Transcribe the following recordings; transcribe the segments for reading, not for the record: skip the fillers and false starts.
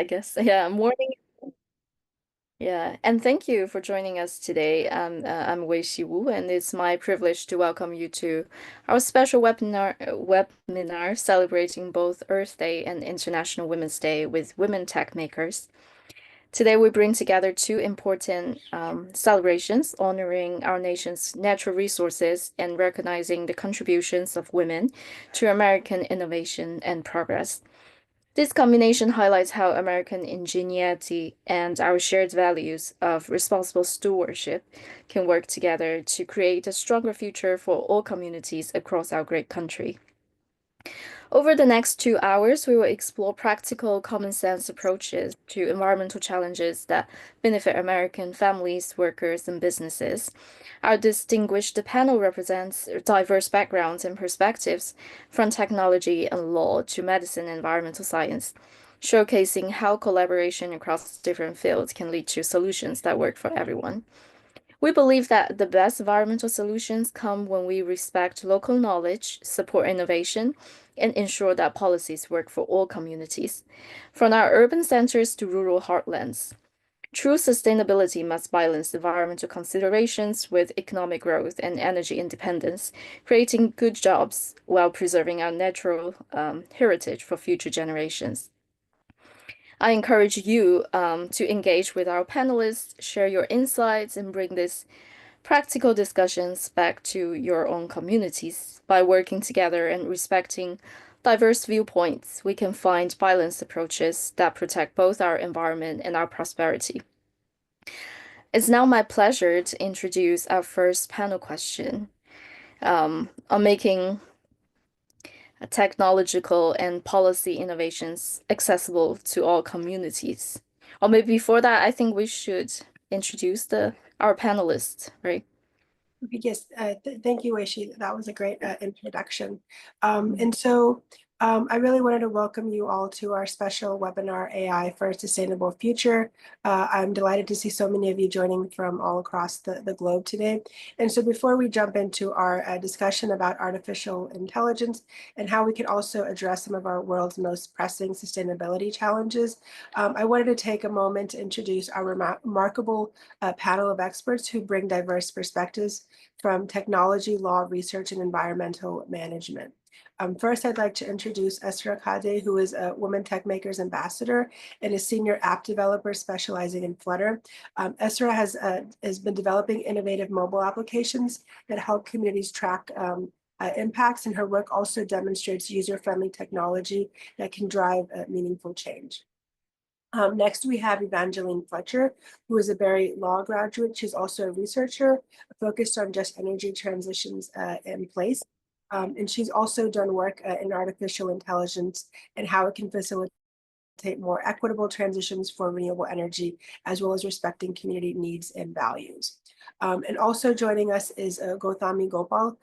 I guess. Yeah, morning. Yeah, and thank you for joining us today. I'm Wei Wu, and it's my privilege to welcome you to our special webinar celebrating both Earth Day and International Women's Day with women tech makers. Today, we bring together two important celebrations honoring our nation's natural resources and recognizing the contributions of women to American innovation and progress. This combination highlights how American ingenuity and our shared values of responsible stewardship can work together to create a stronger future for all communities across our great country. Over the next 2 hours, we will explore practical, common sense approaches to environmental challenges that benefit American families, workers, and businesses. Our distinguished panel represents diverse backgrounds and perspectives, from technology and law to medicine and environmental science, showcasing how collaboration across different fields can lead to solutions that work for everyone. We believe that the best environmental solutions come when we respect local knowledge, support innovation, and ensure that policies work for all communities, from our urban centers to rural heartlands. True sustainability must balance environmental considerations with economic growth and energy independence, creating good jobs while preserving our natural heritage for future generations. I encourage you to engage with our panelists, share your insights, and bring these practical discussions back to your own communities. By working together and respecting diverse viewpoints, we can find balanced approaches that protect both our environment and our prosperity. It's now my pleasure to introduce our first panel question on making technological and policy innovations accessible to all communities. Or maybe before that, I think we should introduce the our panelists, right? Yes, thank you, Weishi. That was a great introduction. Mm. I really wanted to welcome you all to our special webinar, AI for a Sustainable Future. I'm delighted to see so many of you joining from all across the globe today. And so before we jump into our discussion about artificial intelligence and how we can also address some of our world's most pressing sustainability challenges, I wanted to take a moment to introduce our remarkable panel of experts who bring diverse perspectives from technology, law, research, and environmental management. First, I'd like to introduce Esra Khade, who is a Women Techmakers Ambassador and a senior app developer specializing in Flutter. Esra has been developing innovative mobile applications that help communities track impacts, and her work also demonstrates user-friendly technology that can drive meaningful change. Next, we have Evangeline Fletcher, who is a Berry Law graduate. She's also a researcher focused on just energy transitions in place. And she's also done work in artificial intelligence and how it can facilitate more equitable transitions for renewable energy, as well as respecting community needs and values. And also joining us is Gauthami Gopal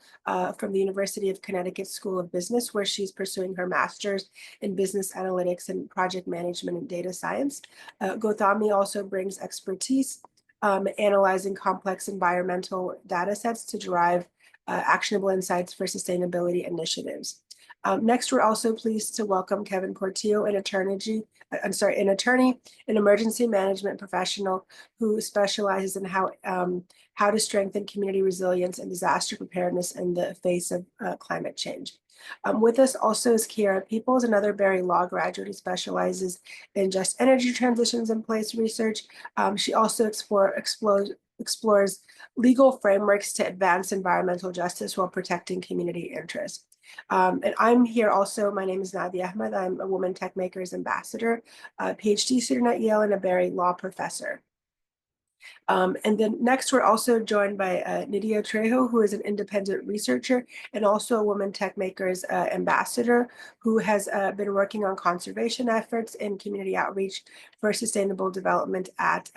from the University of Connecticut School of Business, where she's pursuing her master's in business analytics and project management and data science. Gauthami also brings expertise analyzing complex environmental data sets to derive actionable insights for sustainability initiatives. Next, we're also pleased to welcome Kevin Portillo, an attorney, an emergency management professional who specializes in how to strengthen community resilience and disaster preparedness in the face of climate change. With us also is Kiara Peoples, another Berry Law graduate who specializes in just energy transitions in place research. She also explores legal frameworks to advance environmental justice while protecting community interests. And I'm here also. My name is Nadia Ahmed. I'm a Women Tech Makers Ambassador, a PhD student at Yale, and a Berry Law professor. And then next, we're also joined by Nydia Trejo, who is an independent researcher and also a Women Tech Makers Ambassador, who has been working on conservation efforts and community outreach for sustainable development at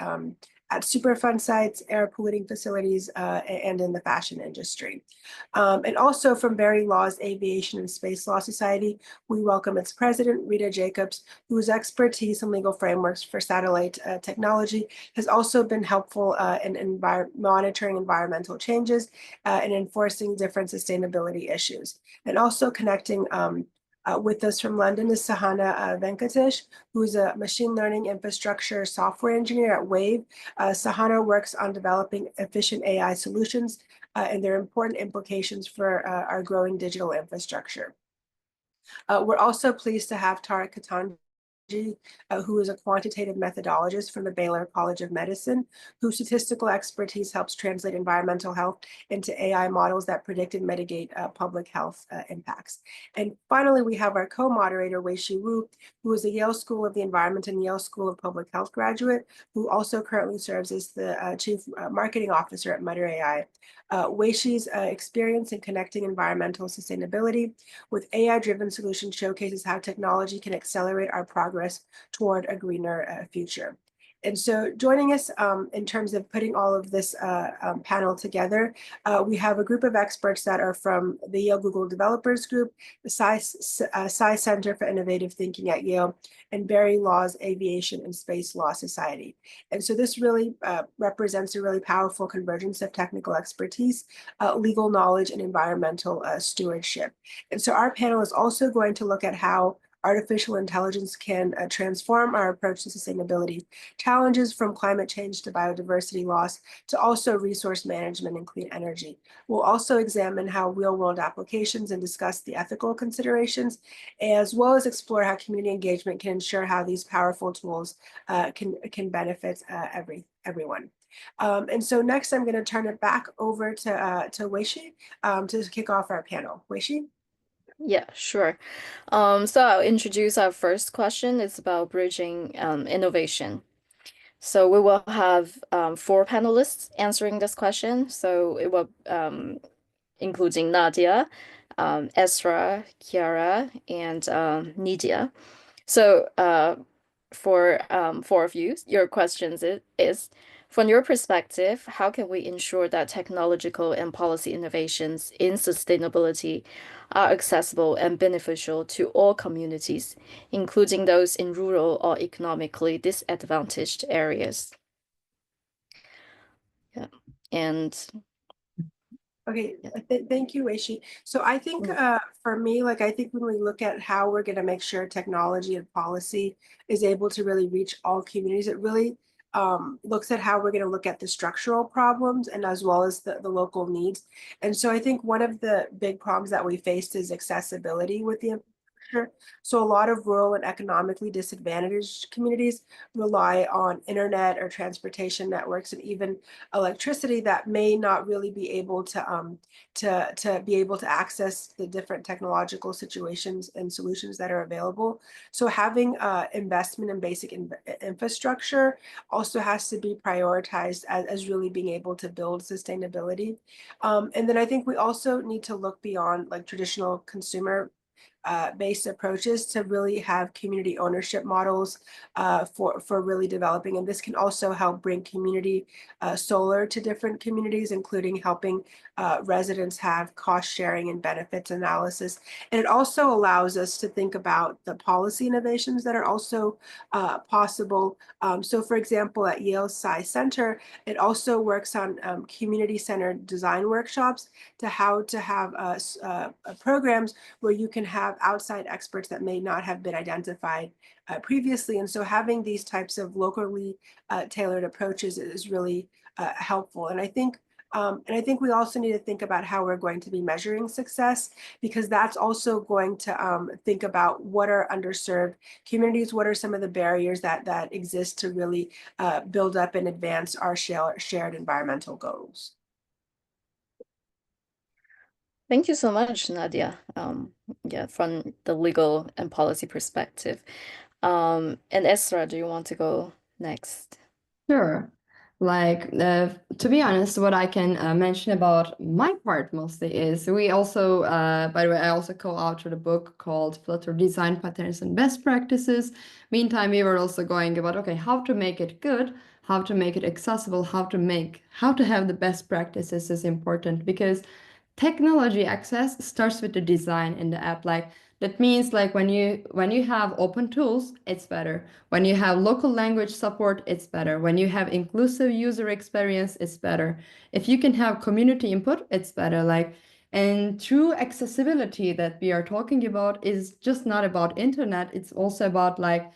Superfund sites, air polluting facilities, and in the fashion industry. And also from Berry Law's Aviation and Space Law Society, we welcome its president, Rita Jacobs, whose expertise in legal frameworks for satellite technology has also been helpful in monitoring environmental changes and enforcing different sustainability issues, and also connecting With us from London is Sahana Venkatesh, who's a machine learning infrastructure software engineer at Wave. Sahana works on developing efficient AI solutions and their important implications for our growing digital infrastructure. We're also pleased to have Tara Katanji, who is a quantitative methodologist from the Baylor College of Medicine, whose statistical expertise helps translate environmental health into AI models that predict and mitigate public health impacts. And finally, we have our co-moderator, Wei-Shi Wu, who is a Yale School of the Environment and Yale School of Public Health graduate, who also currently serves as the Chief Marketing Officer at Mutter AI. Wei-Shi's experience in connecting environmental sustainability with AI-driven solutions showcases how technology can accelerate our progress toward a greener future. And so joining us in terms of putting all of this panel together, we have a group of experts that are from the Yale Google Developers Group, the Tsai Center for Innovative Thinking at Yale, and Barry Law's Aviation and Space Law Society. And so this really represents a really powerful convergence of technical expertise, legal knowledge, and environmental stewardship. And so our panel is also going to look at how artificial intelligence can transform our approach to sustainability challenges, from climate change to biodiversity loss to also resource management and clean energy. We'll also examine how real-world applications and discuss the ethical considerations, as well as explore how community engagement can ensure how these powerful tools can benefit everyone. And so next, I'm going to turn it back over to Wei-Shi to kick off our panel. Wei-Shi? Yeah, sure. So I'll introduce our first question. It's about bridging innovation. So we will have four panelists answering this question. So it will including Nadia, Esra, Kiara, and Nidia. So for four of you, your questions is, from your perspective, how can we ensure that technological and policy innovations in sustainability are accessible and beneficial to all communities, including those in rural or economically disadvantaged areas? Yeah. And Okay, yeah. thank you, Weishi. So I think Mm. for me, like I think when we look at how we're going to make sure technology and policy is able to really reach all communities, it really looks at how we're going to look at the structural problems and as well as the local needs. And so I think one of the big problems that we faced is accessibility with the infrastructure. So a lot of rural and economically disadvantaged communities rely on internet or transportation networks and even electricity that may not really be able to be able to access the different technological situations and solutions that are available. So having investment in basic infrastructure also has to be prioritized as really being able to build sustainability. And then I think we also need to look beyond like traditional consumer based approaches to really have community ownership models for really developing. And this can also help bring community solar to different communities, including helping residents have cost sharing and benefits analysis. And it also allows us to think about the policy innovations that are also possible. So for example, at Yale Tsai Center, it also works on community-centered design workshops to how to have programs where you can have outside experts that may not have been identified previously. And so having these types of locally tailored approaches is really helpful. And I think we also need to think about how we're going to be measuring success, because that's also going to think about what are underserved communities, what are some of the barriers that exist to really build up and advance our shared environmental goals. Thank you so much, Nadia. Yeah, from the legal and policy perspective. And Esra, do you want to go next? Sure. Like, to be honest, what I can mention about my part mostly is we also, by the way, I also co-authored a book called Flutter Design Patterns and Best Practices. Meantime, we were also going about, okay, how to make it good, how to make it accessible, how to have the best practices is important, because technology access starts with the design in the app. Like that means like when you have open tools, it's better. When you have local language support, it's better. When you have inclusive user experience, it's better. If you can have community input, it's better. Like And true accessibility that we are talking about is just not about internet. It's also about like,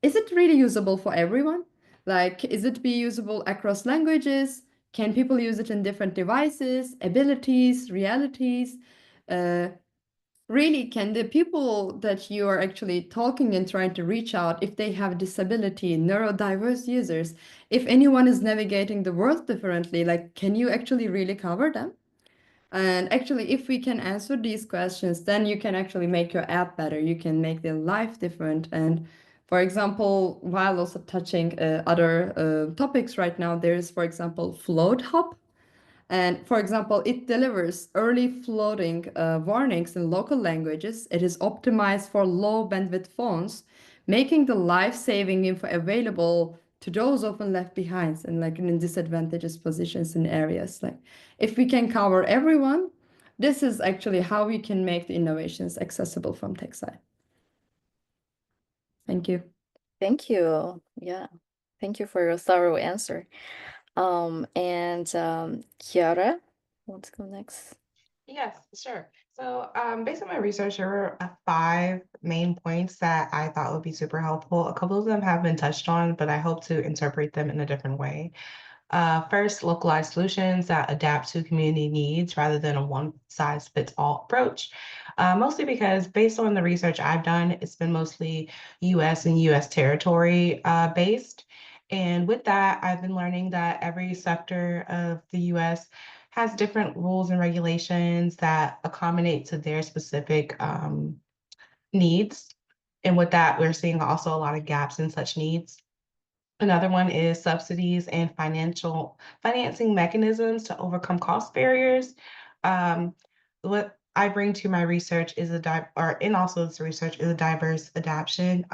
is it really usable for everyone? Like, is it be usable across languages? Can people use it in different devices, abilities, realities? Uh, Really, can the people that you are actually talking and trying to reach out, if they have disability, neurodiverse users, if anyone is navigating the world differently, like, can you actually really cover them? And actually, if we can answer these questions, then you can actually make your app better. You can make their life different. And for example, while also touching other topics right now, there is, for example, Float Hub. And for example, it delivers early flooding warnings in local languages. It is optimized for low bandwidth phones, making the life-saving info available to those often left behind and like in disadvantaged positions in areas. Like if we can cover everyone, this is actually how we can make the innovations accessible from tech side. Thank you. Thank you. Yeah. Thank you for your thorough answer. And Kiara, want to go next? Yes, sure. So, based on my research, there were five main points that I thought would be super helpful. A couple of them have been touched on, but I hope to interpret them in a different way. First, localized solutions that adapt to community needs rather than a one-size-fits-all approach. Mostly because based on the research I've done, it's been mostly US and US territory based. And with that, I've been learning that every sector of the US has different rules and regulations that accommodate to their specific needs. And with that, we're seeing also a lot of gaps in such needs. Another one is subsidies and financing mechanisms to overcome cost barriers. What I bring to my research is and also this research is a diverse adaptation.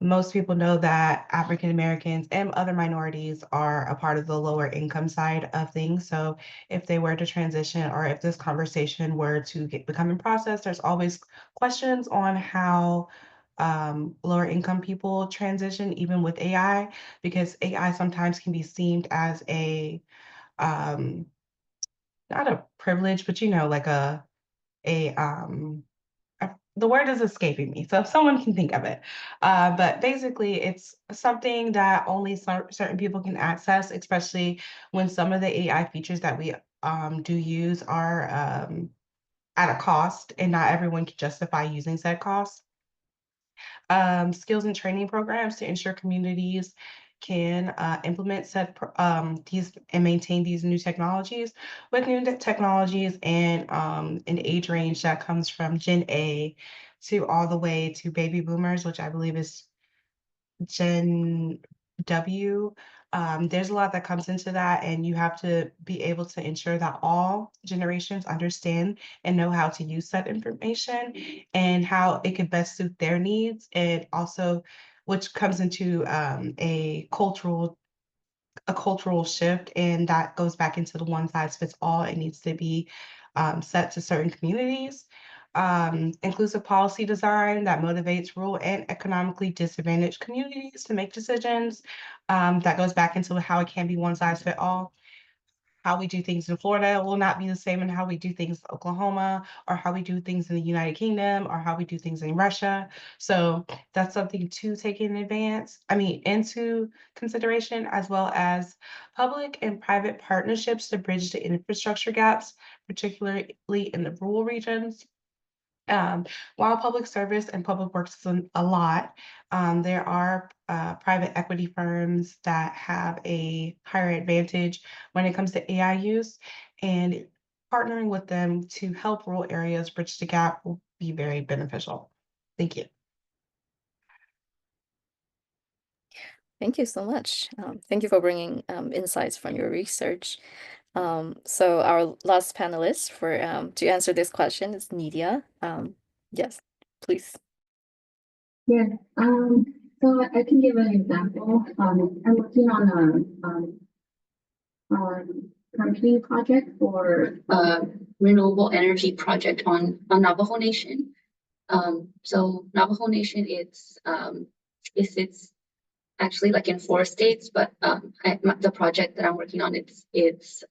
Most people know that African Americans and other minorities are a part of the lower income side of things. So if they were to transition or if this conversation were to become in process, there's always questions on how lower income people transition, even with AI, because AI sometimes can be seen as um, not a privilege, but like a the word is escaping me, so if someone can think of it. But basically, it's something that only certain people can access, especially when some of the AI features that we do use are at a cost, and not everyone can justify using said cost. Skills and training programs to ensure communities can implement these and maintain these new technologies with new technologies and an age range that comes from Gen A to all the way to baby boomers, which I believe is Gen W. There's a lot that comes into that, and you have to be able to ensure that all generations understand and know how to use that information and how it could best suit their needs, and also which comes into a cultural shift, and that goes back into the one size fits all. It needs to be set to certain communities. Inclusive policy design that motivates rural and economically disadvantaged communities to make decisions. That goes back into how it can be one size fit all. How we do things in Florida will not be the same in how we do things in Oklahoma, or how we do things in the United Kingdom, or how we do things in Russia. So that's something to take into consideration, as well as public and private partnerships to bridge the infrastructure gaps, particularly in the rural regions. While public service and public works is a lot, there are private equity firms that have a higher advantage when it comes to AI use, and partnering with them to help rural areas bridge the gap will be very beneficial. Thank you. Thank you so much. Thank you for bringing insights from your research. So our last panelist for to answer this question is Nidia. Yes, please. Yeah, so I can give an example. I'm working on a company project for a renewable energy project on Navajo Nation. So Navajo Nation, it's actually like in 4 states, but the project that I'm working on, it's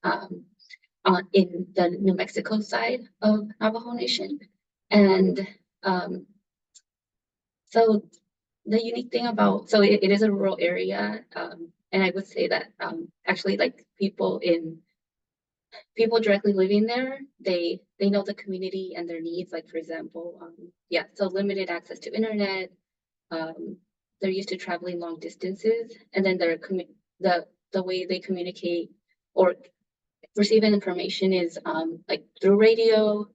in the New Mexico side of Navajo Nation. And so the unique thing about, so it is a rural area, and I would say that actually like people directly living there, they know the community and their needs. Like for example, yeah, so limited access to internet. They're used to traveling long distances, and then the way they communicate or receiving information is like through radio,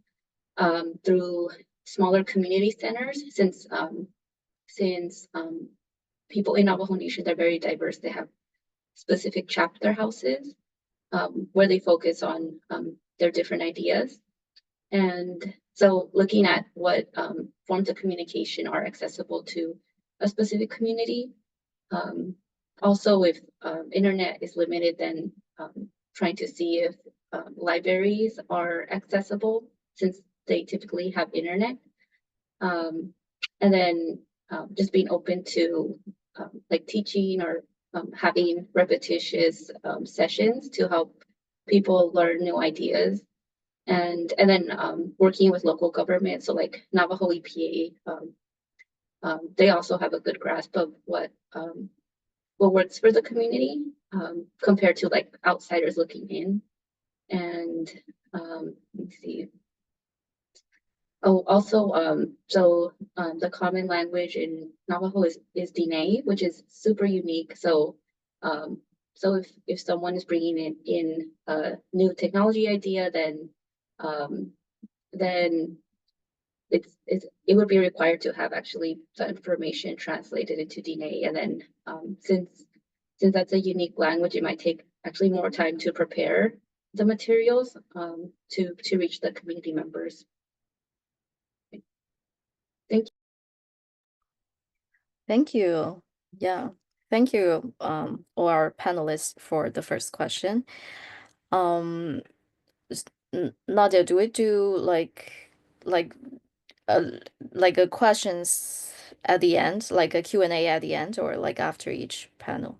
through smaller community centers. Since people in Navajo Nation, they're very diverse. They have specific chapter houses where they focus on their different ideas. And so looking at what forms of communication are accessible to a specific community. Also, if internet is limited, then trying to see if libraries are accessible since they typically have internet. And then just being open to like teaching or having repetitious sessions to help people learn new ideas. And then working with local government, so like Navajo EPA, they also have a good grasp of what works for the community compared to like outsiders looking in. And let me see. Oh, also, the common language in Navajo is Diné, which is super unique. So, so if someone is bringing in a new technology idea, then it would be required to have actually the information translated into Diné, and then since that's a unique language, it might take actually more time to prepare the materials to reach the community members. Thank you. Thank you. Yeah. Thank you, all our panelists for the first question. Nadia, do we do like uh like a questions at the end, like a Q&A at the end, or like after each panel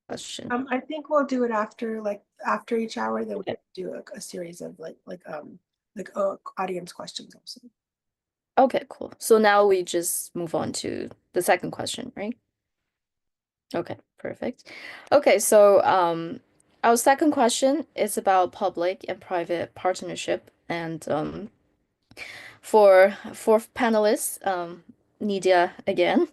question? I think we'll do it after each hour. Then we'll do a series of audience questions also. Okay, cool. So now we just move on to the second question, right? Okay, perfect. Okay, so our second question is about public and private partnership, and for fourth panelists, Nidia again,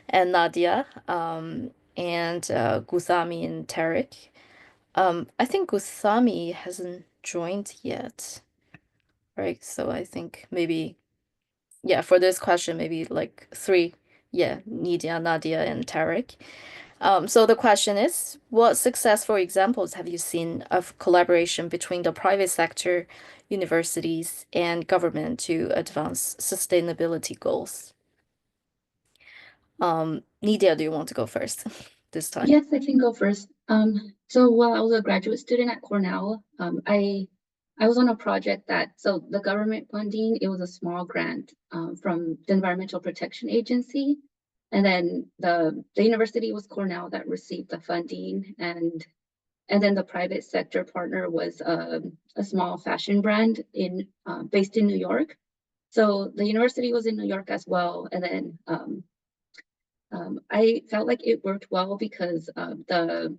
and Nadia, and Gusami and Tarek. I think Gusami hasn't joined yet, right? So I think maybe, yeah, for this question, maybe like three, yeah, Nidia, Nadia, and Tarek. So the question is, what successful examples have you seen of collaboration between the private sector, universities, and government to advance sustainability goals? Nidia, do you want to go first this time? Yes, I can go first. So while I was a graduate student at Cornell, I was on a project so the government funding, it was a small grant from the Environmental Protection Agency. And then the university was Cornell that received the funding, and then the private sector partner was a small fashion brand based in New York. So the university was in New York as well, and then I felt like it worked well because the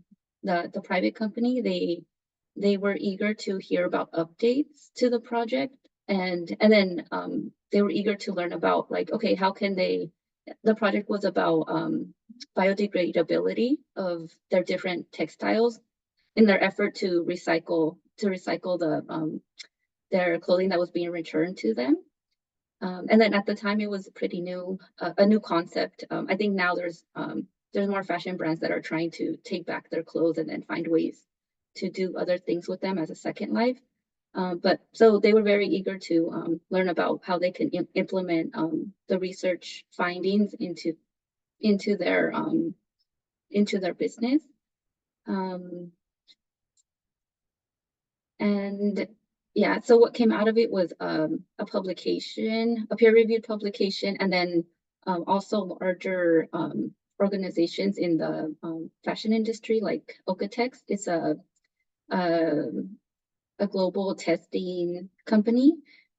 private company, they were eager to hear about updates to the project, and then they were eager to learn about like, okay, how can the project was about biodegradability of their different textiles in their effort to recycle their clothing that was being returned to them. And then at the time, it was pretty new, a new concept. I think now there's more fashion brands that are trying to take back their clothes and then find ways to do other things with them as a second life. But so they were very eager to learn about how they can implement the research findings into their business. And yeah, so what came out of it was a publication, a peer-reviewed publication, and then also larger organizations in the fashion industry, like Okotex. It's a global testing company.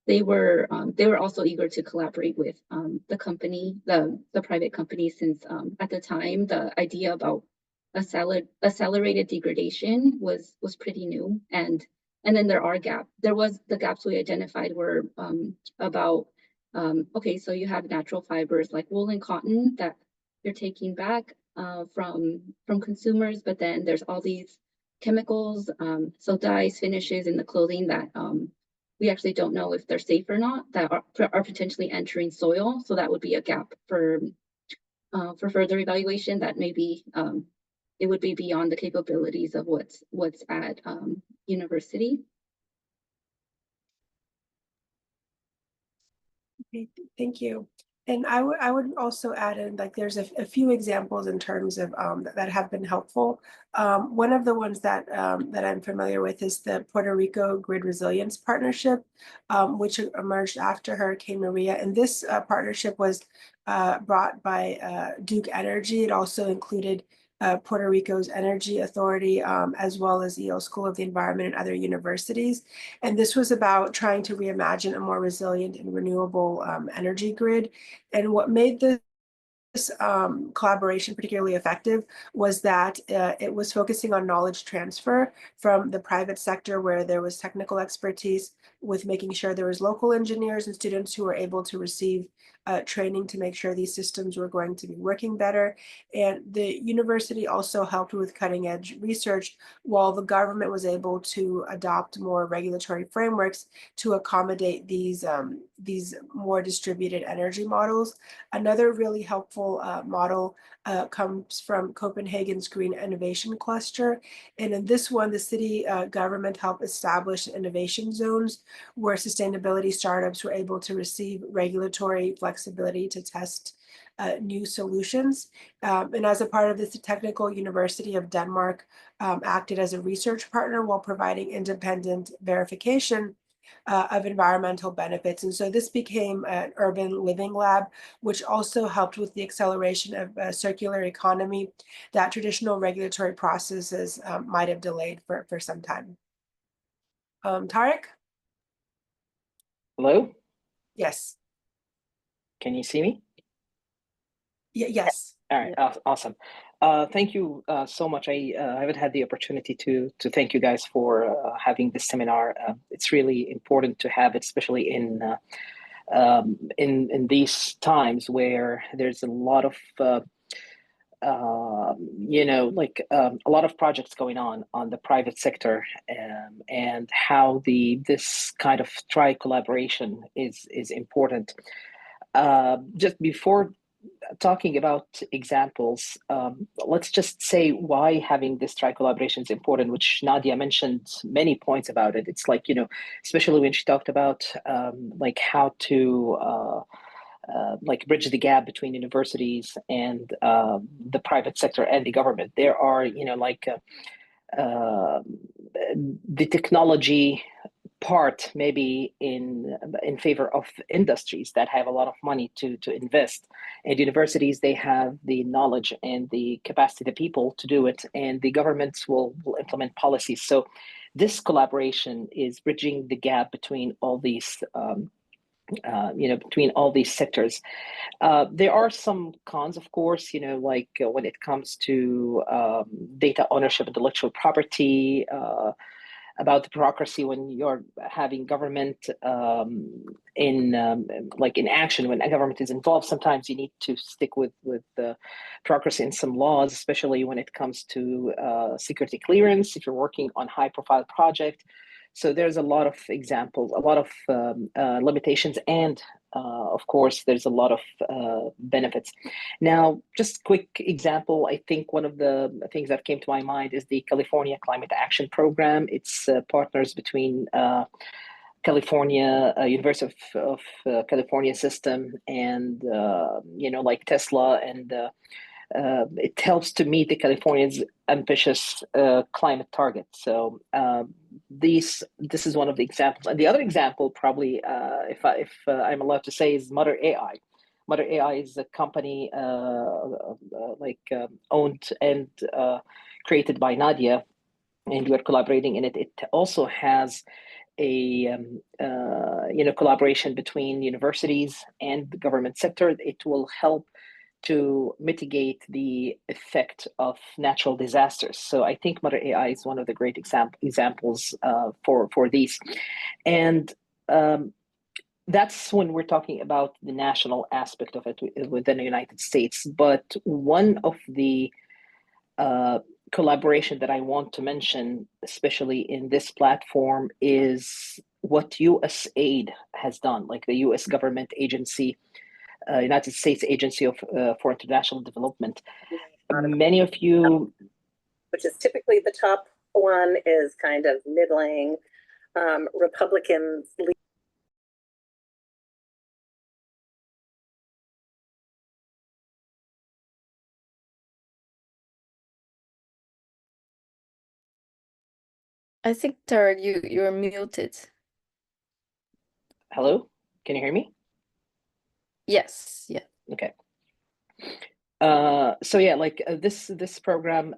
They were also eager to collaborate with the company, the private company, since at the time the idea about accelerated degradation was pretty new, and then there was the gaps we identified were about okay, so you have natural fibers like wool and cotton that you're taking back from consumers, but then there's all these chemicals, so dyes, finishes in the clothing that we actually don't know if they're safe or not, that are potentially entering soil. So that would be a gap for further evaluation. That maybe it would be beyond the capabilities of what's at university. Okay, thank you. And I would also add in, like, there's a few examples in terms of that have been helpful. One of the ones that that I'm familiar with is the Puerto Rico Grid Resilience Partnership, which emerged after Hurricane Maria. And this partnership was brought by Duke Energy. It also included Puerto Rico's Energy Authority, as well as Yale School of the Environment and other universities. And this was about trying to reimagine a more resilient and renewable energy grid. And what made this collaboration particularly effective was that it was focusing on knowledge transfer from the private sector, where there was technical expertise, with making sure there was local engineers and students who were able to receive training to make sure these systems were going to be working better. And the university also helped with cutting edge research, while the government was able to adopt more regulatory frameworks to accommodate these more distributed energy models. Another really helpful model comes from Copenhagen's Green Innovation Cluster. And in this one, the city government helped establish innovation zones where sustainability startups were able to receive regulatory flexibility to test new solutions. And as a part of this, the Technical University of Denmark acted as a research partner while providing independent verification of environmental benefits. And so this became an urban living lab, which also helped with the acceleration of a circular economy that traditional regulatory processes might have delayed for some time. Tarek? Hello, Yes. can you see me? Yes. All right, awesome. Thank you so much. I haven't had the opportunity to thank you guys for having this seminar. It's really important to have it, especially in these times where there's a lot of a lot of projects going on the private sector, and how this kind of tri collaboration is important. Just before talking about examples, let's just say why having this tri collaboration is important, which Nadia mentioned many points about it. It's like, especially when she talked about like how to like bridge the gap between universities and the private sector and the government. There are, the technology part maybe in favor of industries that have a lot of money to invest, and universities, they have the knowledge and the capacity, the people to do it, and the governments will implement policies. So this collaboration is bridging the gap between all these between all these sectors. There are some cons, of course, when it comes to data ownership, intellectual property, about the bureaucracy when you're having government in action. When a government is involved, sometimes you need to stick with the bureaucracy and some laws, especially when it comes to security clearance if you're working on high profile project. So there's a lot of examples, a lot of limitations, and of course, there's a lot of benefits. Now, just quick example, I think one of the things that came to my mind is the California Climate Action Program. It's partners between California, University of California system, and like Tesla, and it helps to meet the California's ambitious climate target. So this is one of the examples. And the other example, probably, if I'm allowed to say, is Mother AI. Mother AI is a company owned and created by Nadia. and we're collaborating in it. It also has a collaboration between universities and the government sector. It will help to mitigate the effect of natural disasters. So I think modern AI is one of the great examples for these. And that's when we're talking about the national aspect of it within the United States. But one of the collaboration that I want to mention, especially in this platform, is what USAID has done, like the US government agency, United States Agency for International Development. Many of you, which is typically the top one, is kind of middling. Republicans lead. I think, Tarek, you're muted. hello, can you hear me? Yes, yeah. Okay. So yeah, like this program,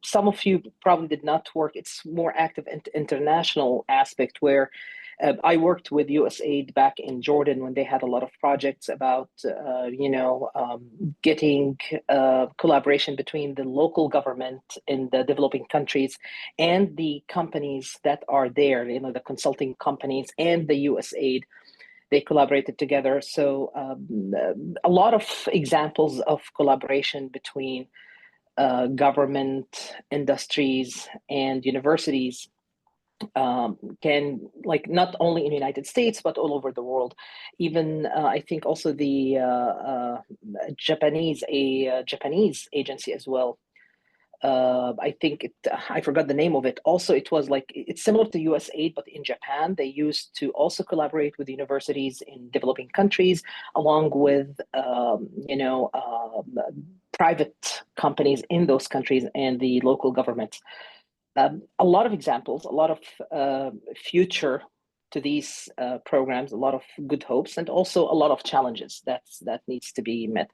some of you probably did not work. It's more active international aspect where I worked with USAID back in Jordan when they had a lot of projects about, getting collaboration between the local government in the developing countries and the companies that are there, the consulting companies and the USAID. They collaborated together. So a lot of examples of collaboration between government, industries, and universities can, like, not only in the United States but all over the world. Even I think also the Japanese agency as well. I think I forgot the name of it. Also, it was like, it's similar to USAID, but in Japan, they used to also collaborate with universities in developing countries, along with, private companies in those countries and the local governments. A lot of examples, a lot of future to these programs, a lot of good hopes, and also a lot of challenges that needs to be met.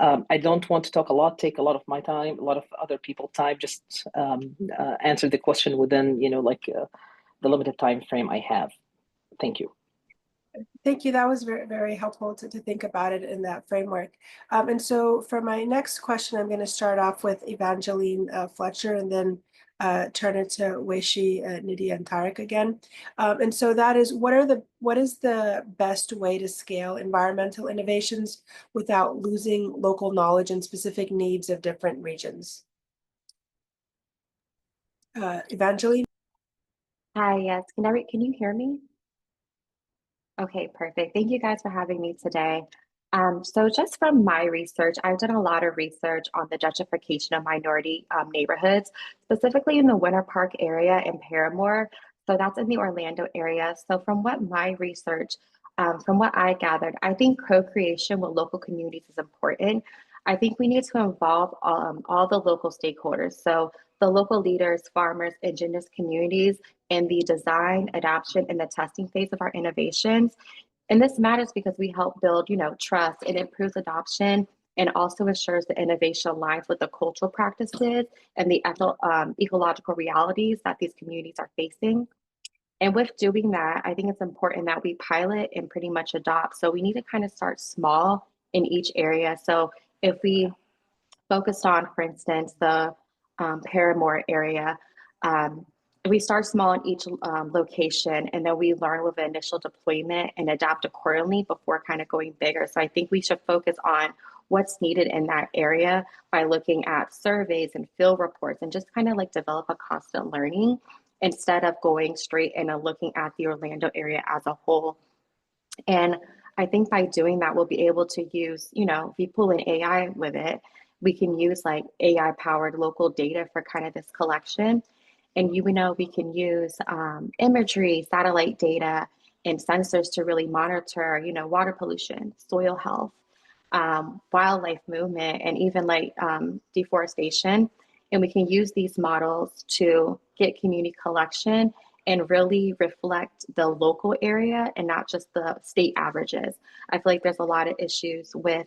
I don't want to talk a lot, take a lot of my time, a lot of other people's time, just answer the question within, the limited time frame I have. Thank you. Thank you. That was very, very helpful to think about it in that framework. And so for my next question, I'm going to start off with Evangeline Fletcher and then turn it to Weishi, Nidhi, and Tarek again. And so that is, what is the best way to scale environmental innovations without losing local knowledge and specific needs of different regions? Evangeline? Hi, yes. Can you hear me? Okay, perfect. Thank you guys for having me today. So just from my research, I've done a lot of research on the gentrification of minority neighborhoods, specifically in the Winter Park area in Paramore. So that's in the Orlando area. So from what my research, from what I gathered, I think co-creation with local communities is important. I think we need to involve all the local stakeholders. So the local leaders, farmers, indigenous communities in the design, adoption, and the testing phase of our innovations. And this matters because we help build, trust. It improves adoption and also ensures the innovation aligns with the cultural practices and the ecological realities that these communities are facing. And with doing that, I think it's important that we pilot and pretty much adopt. So we need to kind of start small in each area. So if we focused on, for instance, the Paramore area, we start small in each location, and then we learn with the initial deployment and adapt accordingly before kind of going bigger. So I think we should focus on what's needed in that area by looking at surveys and field reports and just kind of like develop a constant learning instead of going straight in and looking at the Orlando area as a whole. And I think by doing that, we'll be able to use, if you pull in AI with it, we can use like AI powered local data for kind of this collection. And we can use imagery, satellite data, and sensors to really monitor, water pollution, soil health, wildlife movement, and even like deforestation. And we can use these models to get community collection and really reflect the local area and not just the state averages. I feel like there's a lot of issues with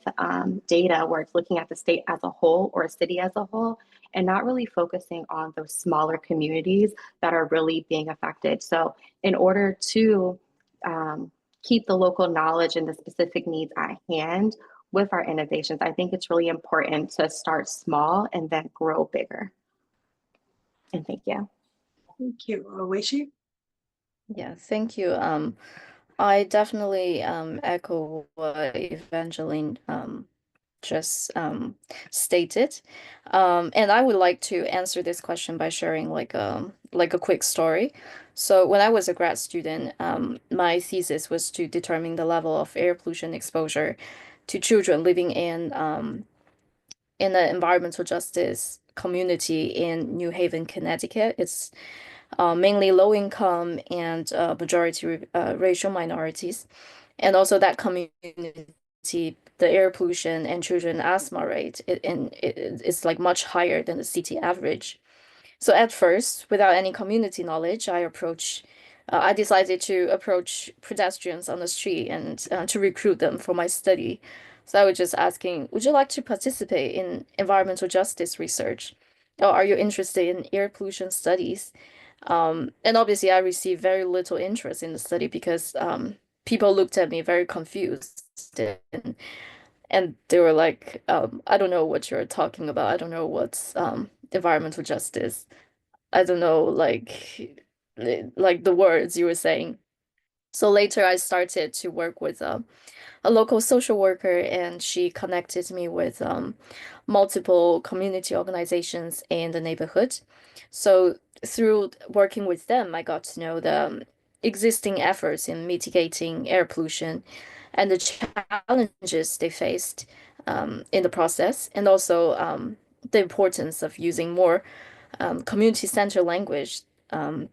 data where it's looking at the state as a whole or a city as a whole and not really focusing on those smaller communities that are really being affected. So in order to keep the local knowledge and the specific needs at hand with our innovations, I think it's really important to start small and then grow bigger. And thank you. Thank you. Oishi? Yeah, thank you. I definitely echo what Evangeline just stated. And I would like to answer this question by sharing like a quick story. So when I was a grad student, my thesis was to determine the level of air pollution exposure to children living in the environmental justice community in New Haven, Connecticut. It's mainly low income and majority racial minorities. And also that community, the air pollution and children asthma rate, it's like much higher than the city average. So at first, without any community knowledge, I decided to approach pedestrians on the street and to recruit them for my study. So I was just asking, would you like to participate in environmental justice research? Or are you interested in air pollution studies? And obviously, I received very little interest in the study because people looked at me very confused and they were like, I don't know what you're talking about. I don't know what's environmental justice. I don't know, like the words you were saying. So later I started to work with a local social worker, and she connected me with multiple community organizations in the neighborhood. So through working with them, I got to know the existing efforts in mitigating air pollution and the challenges they faced in the process, and also the importance of using more community-centered language, um,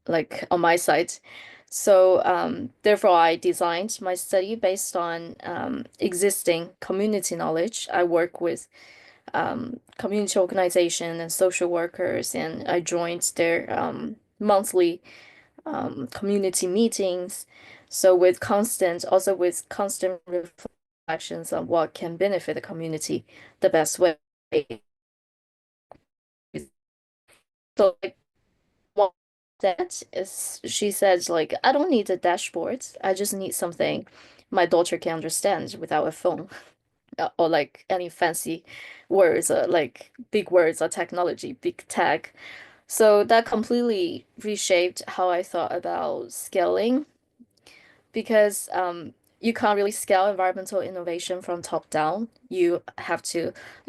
like on my site. So therefore, I designed my study based on existing community knowledge. I work with community organization and social workers, and I joined their monthly community meetings. So also with constant reflections on what can benefit the community the best way. So like one that is she says like I don't need a dashboard. I just need something my daughter can understand without a phone or like any fancy words like big words or technology, big tech. So that completely reshaped how I thought about scaling because you can't really scale environmental innovation from top down. You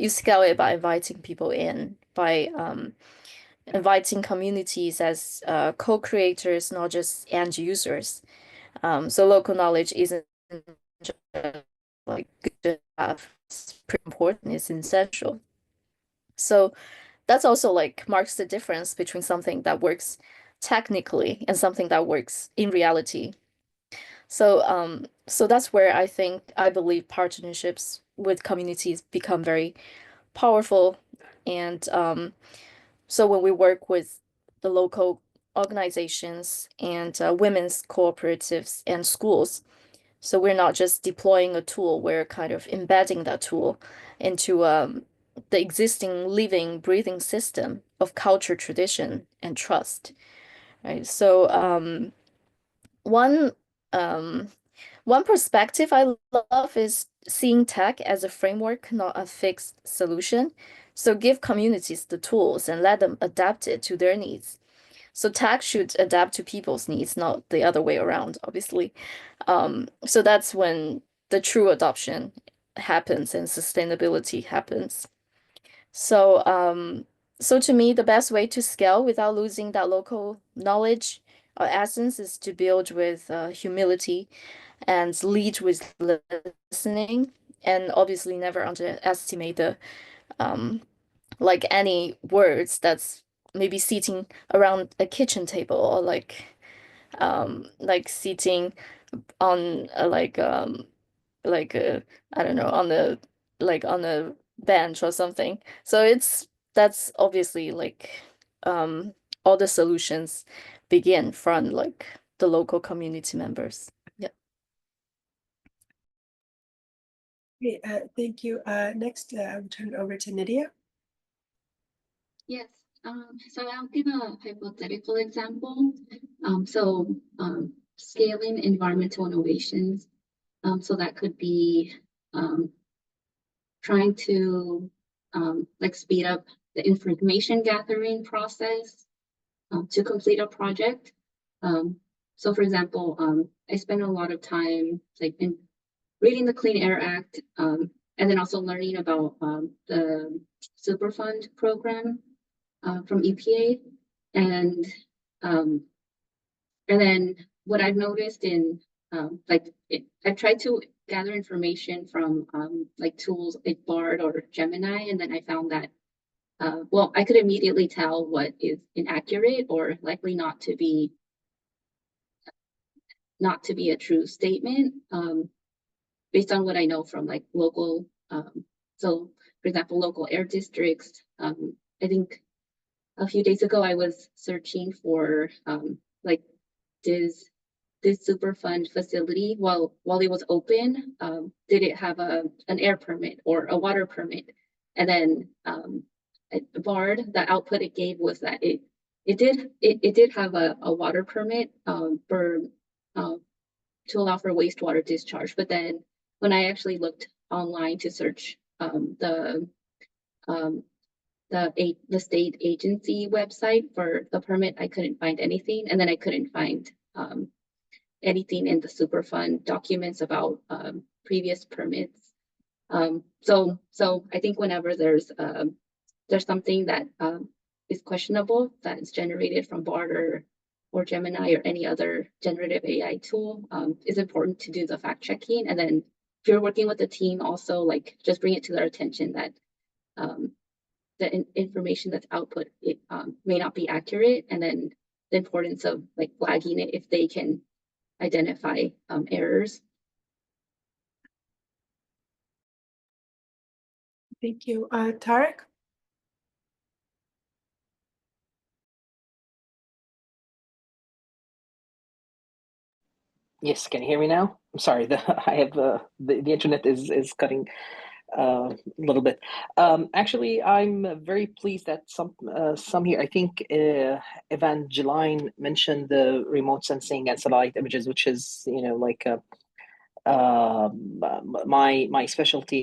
scale it by inviting people in, by inviting communities as co-creators, not just end users. So local knowledge isn't just like good to have. It's pretty important. It's essential. So that's also like marks the difference between something that works technically and something that works in reality. So that's where I believe partnerships with communities become very powerful. And so when we work with the local organizations and women's cooperatives and schools, so we're not just deploying a tool, we're kind of embedding that tool into the existing living, breathing system of culture, tradition, and trust, right? So one um, one perspective I love is seeing tech as a framework, not a fixed solution. So give communities the tools and let them adapt it to their needs. So tech should adapt to people's needs, not the other way around, obviously. So that's when the true adoption happens and sustainability happens. So, so to me, the best way to scale without losing that local knowledge or essence is to build with humility and lead with listening, and obviously never underestimate the like any words that's maybe sitting around a kitchen table or like sitting on like I don't know on the like on a bench or something. So it's that's obviously like um all the solutions begin from like the local community members. Yeah. Great, thank you. Next, I'll turn it over to Nydia. Yes. So I'll give a hypothetical example. Scaling environmental innovations. So that could be trying to like speed up the information gathering process to complete a project. So for example, I spend a lot of time like in reading the Clean Air Act, and then also learning about the Superfund program from EPA, and um, and then what I've noticed in I've tried to gather information from like tools like Bard or Gemini, and then I found that well, I could immediately tell what is inaccurate or likely not to be a true statement based on what I know from like local. So, for example, local air districts. I think a few days ago I was searching for like does this Superfund facility while it was open, did it have an air permit or a water permit? And then at Bard, the output it gave was that it did have a water permit for to allow for wastewater discharge. But then when I actually looked online to search um, the state agency website for the permit, I couldn't find anything, and then I couldn't find anything in the Superfund documents about previous permits. So I think whenever there's something that is questionable that is generated from Bard or Gemini or any other generative AI tool, it's important to do the fact checking. And then if you're working with a team, also like just bring it to their attention that the information that's output may not be accurate, and then the importance of like flagging it if they can identify errors. Thank you. Tarek? Yes, can you hear me now? I'm sorry, I have the internet is cutting a little bit. Actually, I'm very pleased that some here. I think Evangeline mentioned the remote sensing and satellite images, which is like my specialty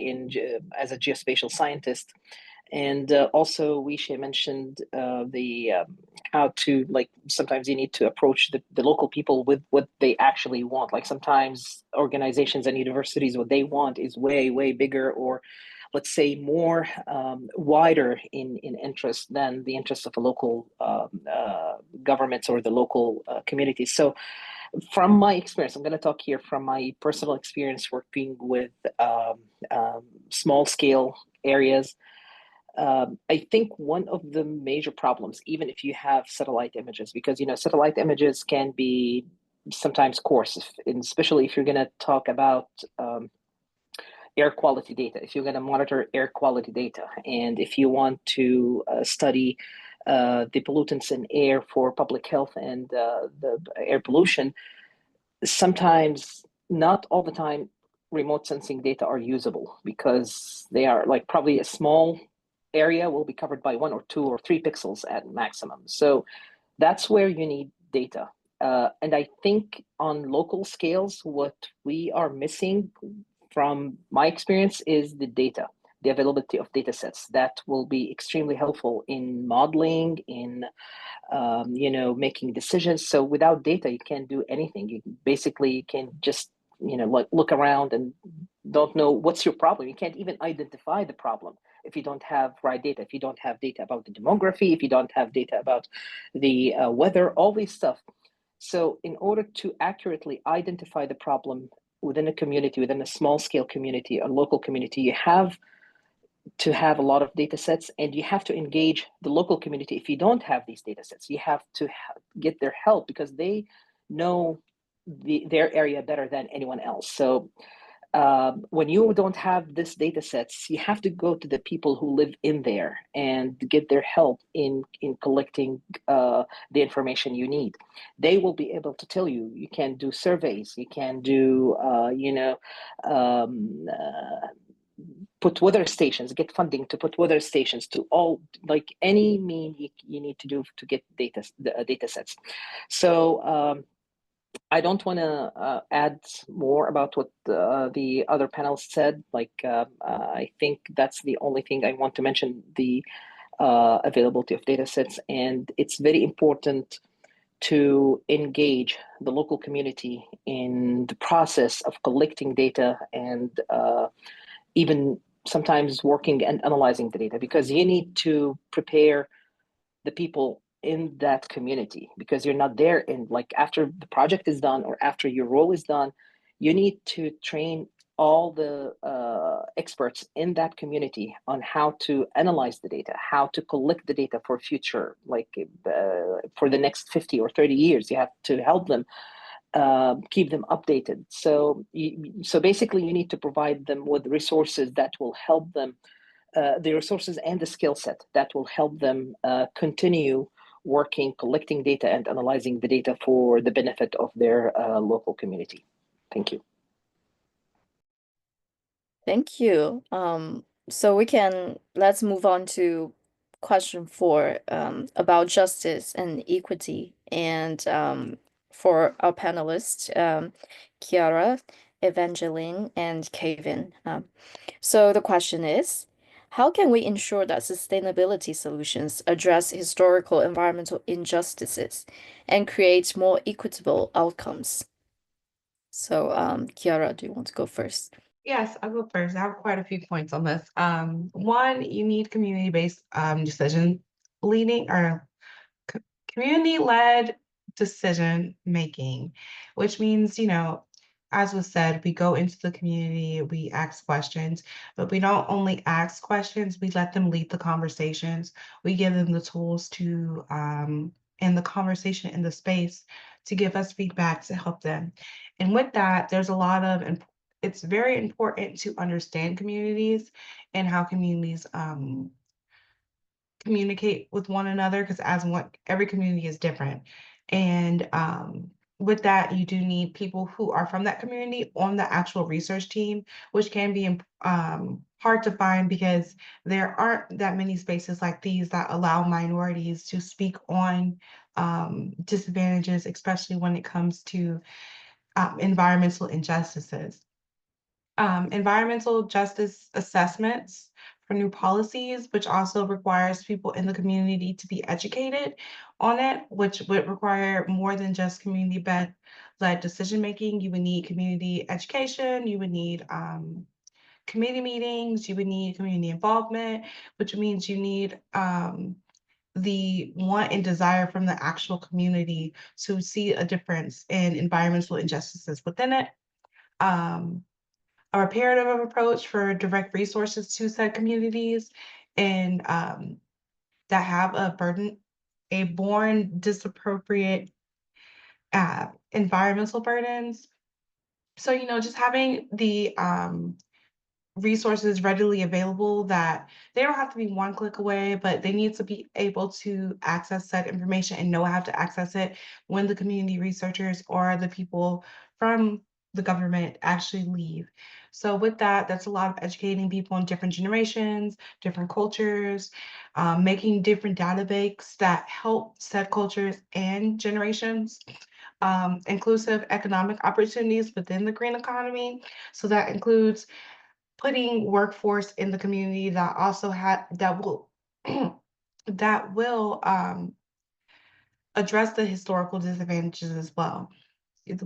as a geospatial scientist. And also, Wisha mentioned the how to like sometimes you need to approach the local people with what they actually want. Like sometimes organizations and universities, what they want is way bigger, or let's say more wider in interest than the interests of a local governments or the local communities. So from my experience, I'm going to talk here from my personal experience working with small scale areas. I think one of the major problems, even if you have satellite images, because satellite images can be sometimes coarse, especially if you're going to talk about air quality data, if you're going to monitor air quality data, and if you want to study the pollutants in air for public health and the air pollution, sometimes, not all the time, remote sensing data are usable because they are like probably a small area will be covered by 1 or 2 or 3 pixels at maximum. So that's where you need data. And I think on local scales, what we are missing from my experience is the data, the availability of data sets that will be extremely helpful in modeling, in making decisions. So without data, you can't do anything. You basically can just, like look around and don't know what's your problem. You can't even identify the problem if you don't have right data, if you don't have data about the demography, if you don't have data about the weather, all these stuff. So in order to accurately identify the problem within a community, within a small scale community, a local community, you have to have a lot of data sets, and you have to engage the local community. If you don't have these data sets, you have to get their help because they know their area better than anyone else. So when you don't have this data sets, you have to go to the people who live in there and get their help in collecting the information you need. They will be able to tell you. You can do surveys. You can do put weather stations, get funding to put weather stations, to all, like any mean you need to do to get data sets. So I don't want to add more about what the other panelists said. I think that's the only thing I want to mention, the availability of data sets. And it's very important to engage the local community in the process of collecting data and even sometimes working and analyzing the data, because you need to prepare the people in that community, because you're not there in, like, after the project is done or after your role is done, you need to train all the experts in that community on how to analyze the data, how to collect the data for future, for the next 50 or 30 years. You have to help them keep them updated. So basically you need to provide them with resources that will help them, the resources and the skill set that will help them continue working, collecting data and analyzing the data for the benefit of their local community. Thank you. Thank you. So let's move on to question 4 about justice and equity. And for our panelists, Kiara, Evangeline, and Kevin. So the question is, how can we ensure that sustainability solutions address historical environmental injustices and create more equitable outcomes? So, Kiara, do you want to go first? Yes, I'll go first. I have quite a few points on this. One, you need community-based decision leading, or community-led decision making, which means, as was said, we go into the community, we ask questions, but we don't only ask questions, we let them lead the conversations. We give them the tools to, in the conversation, in the space, to give us feedback to help them. And with that, there's a lot of, it's very important to understand communities and how communities communicate with one another, because every community is different. And with that, you do need people who are from that community on the actual research team, which can be hard to find because there aren't that many spaces like these that allow minorities to speak on disadvantages, especially when it comes to environmental injustices. Environmental justice assessments for new policies, which also requires people in the community to be educated on it, which would require more than just community-led decision-making. You would need community education, you would need committee meetings, you would need community involvement, which means you need the want and desire from the actual community to see a difference in environmental injustices within it. A reparative approach for direct resources to said communities, and that have a born disappropriate environmental burdens. So, just having the resources readily available, that they don't have to be one click away, but they need to be able to access that information and know how to access it when the community researchers or the people from the government actually leave. So with that, that's a lot of educating people in different generations, different cultures, making different data banks that help said cultures and generations. Inclusive economic opportunities within the green economy. So that includes putting workforce in the community that also that will that will address the historical disadvantages as well,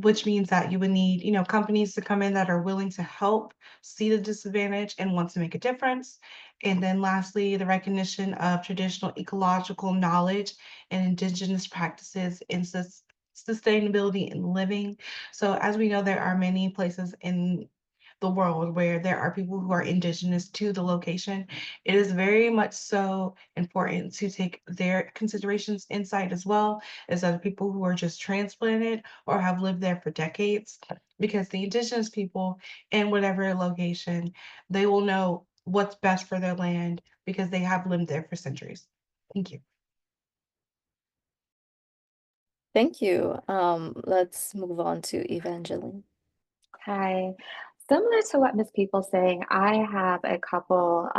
which means that you would need, companies to come in that are willing to help see the disadvantage and want to make a difference. And then lastly, the recognition of traditional ecological knowledge and indigenous practices in sustainability and living. So as we know, there are many places in the world where there are people who are indigenous to the location, it is very much so important to take their considerations inside as well as other people who are just transplanted or have lived there for decades. Because the indigenous people in whatever location, they will know what's best for their land because they have lived there for centuries. Thank you. Thank you. Let's move on to Evangeline. Hi. Similar to what Ms. People's saying, I have a couple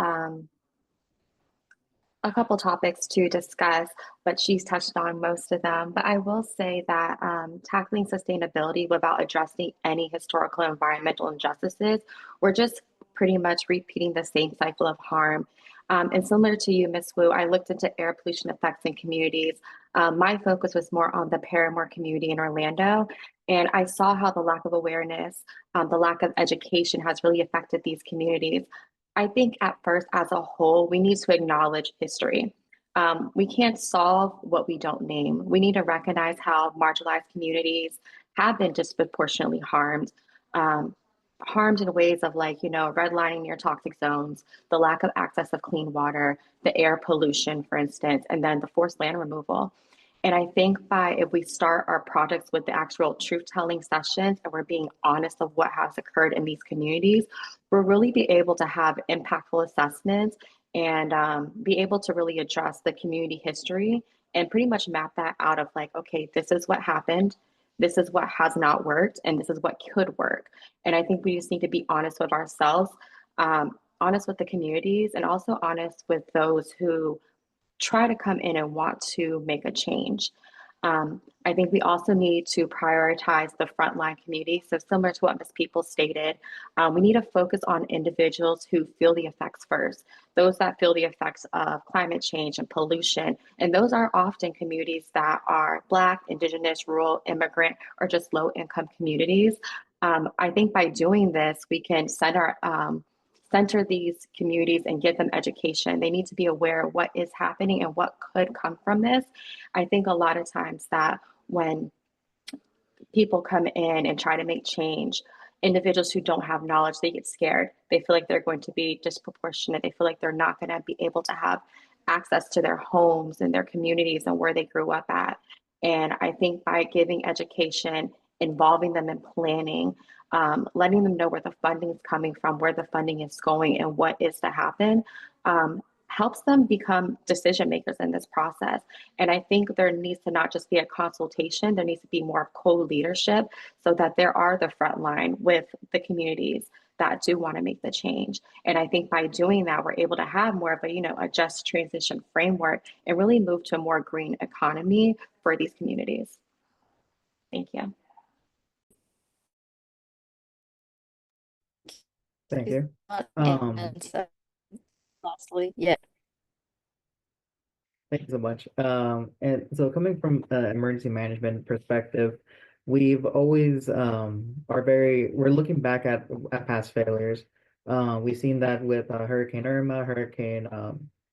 topics to discuss, but she's touched on most of them. But I will say that tackling sustainability without addressing any historical environmental injustices, we're just pretty much repeating the same cycle of harm. And similar to you, Ms. Wu, I looked into air pollution effects in communities. My focus was more on the Paramore community in Orlando, and I saw how the lack of awareness, the lack of education has really affected these communities. I think at first, as a whole, we need to acknowledge history. We can't solve what we don't name. We need to recognize how marginalized communities have been disproportionately harmed. Harmed in ways of like, redlining near toxic zones, the lack of access of clean water, the air pollution, for instance, and then the forced land removal. And I think if we start our projects with the actual truth telling sessions and we're being honest of what has occurred in these communities, we'll really be able to have impactful assessments and be able to really address the community history and pretty much map that out of like, okay, this is what happened, this is what has not worked, and this is what could work. And I think we just need to be honest with ourselves, honest with the communities, and also honest with those who try to come in and want to make a change. I think we also need to prioritize the frontline community. So similar to what Ms. People stated, we need to focus on individuals who feel the effects first, those that feel the effects of climate change and pollution. And those are often communities that are Black, Indigenous, rural, immigrant, or just low income communities. I think by doing this, we can center these communities and give them education. They need to be aware of what is happening and what could come from this. I think a lot of times that when people come in and try to make change, individuals who don't have knowledge, they get scared. They feel like they're going to be disproportionate. They feel like they're not going to be able to have access to their homes and their communities and where they grew up at. And I think by giving education, involving them in planning, letting them know where the funding is coming from, where the funding is going, and what is to happen, helps them become decision makers in this process. And I think there needs to not just be a consultation, there needs to be more co-leadership so that there are the front line with the communities that do want to make the change. And I think by doing that, we're able to have more of a just transition framework and really move to a more green economy for these communities. Thank you. Thank you. And lastly, yeah. Thank you so much. And so coming from an emergency management perspective, we've always we're looking back at past failures. We've seen that with Hurricane Irma, Hurricane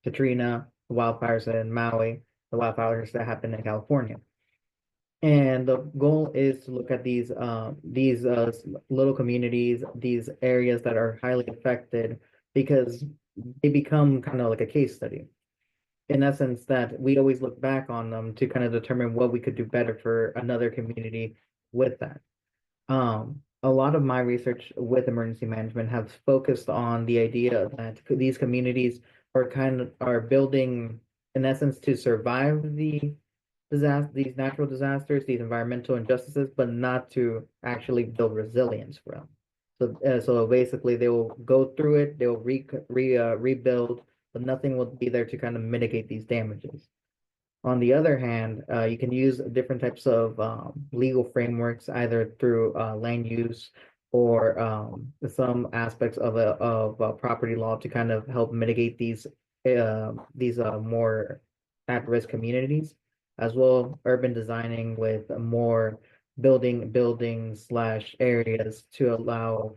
Katrina, the wildfires in Maui, the wildfires that happened in California. And the goal is to look at these little communities, these areas that are highly affected, because they become kind of like a case study in essence, that we always look back on them to kind of determine what we could do better for another community with that. A lot of my research with emergency management has focused on the idea that these communities are building, in essence, to survive these natural disasters, these environmental injustices, but not to actually build resilience for them. So basically, they will go through it, they will rebuild, but nothing will be there to kind of mitigate these damages. On the other hand, you can use different types of legal frameworks, either through land use or some aspects of property law to kind of help mitigate these more at-risk communities, as well urban designing with more buildings slash areas to allow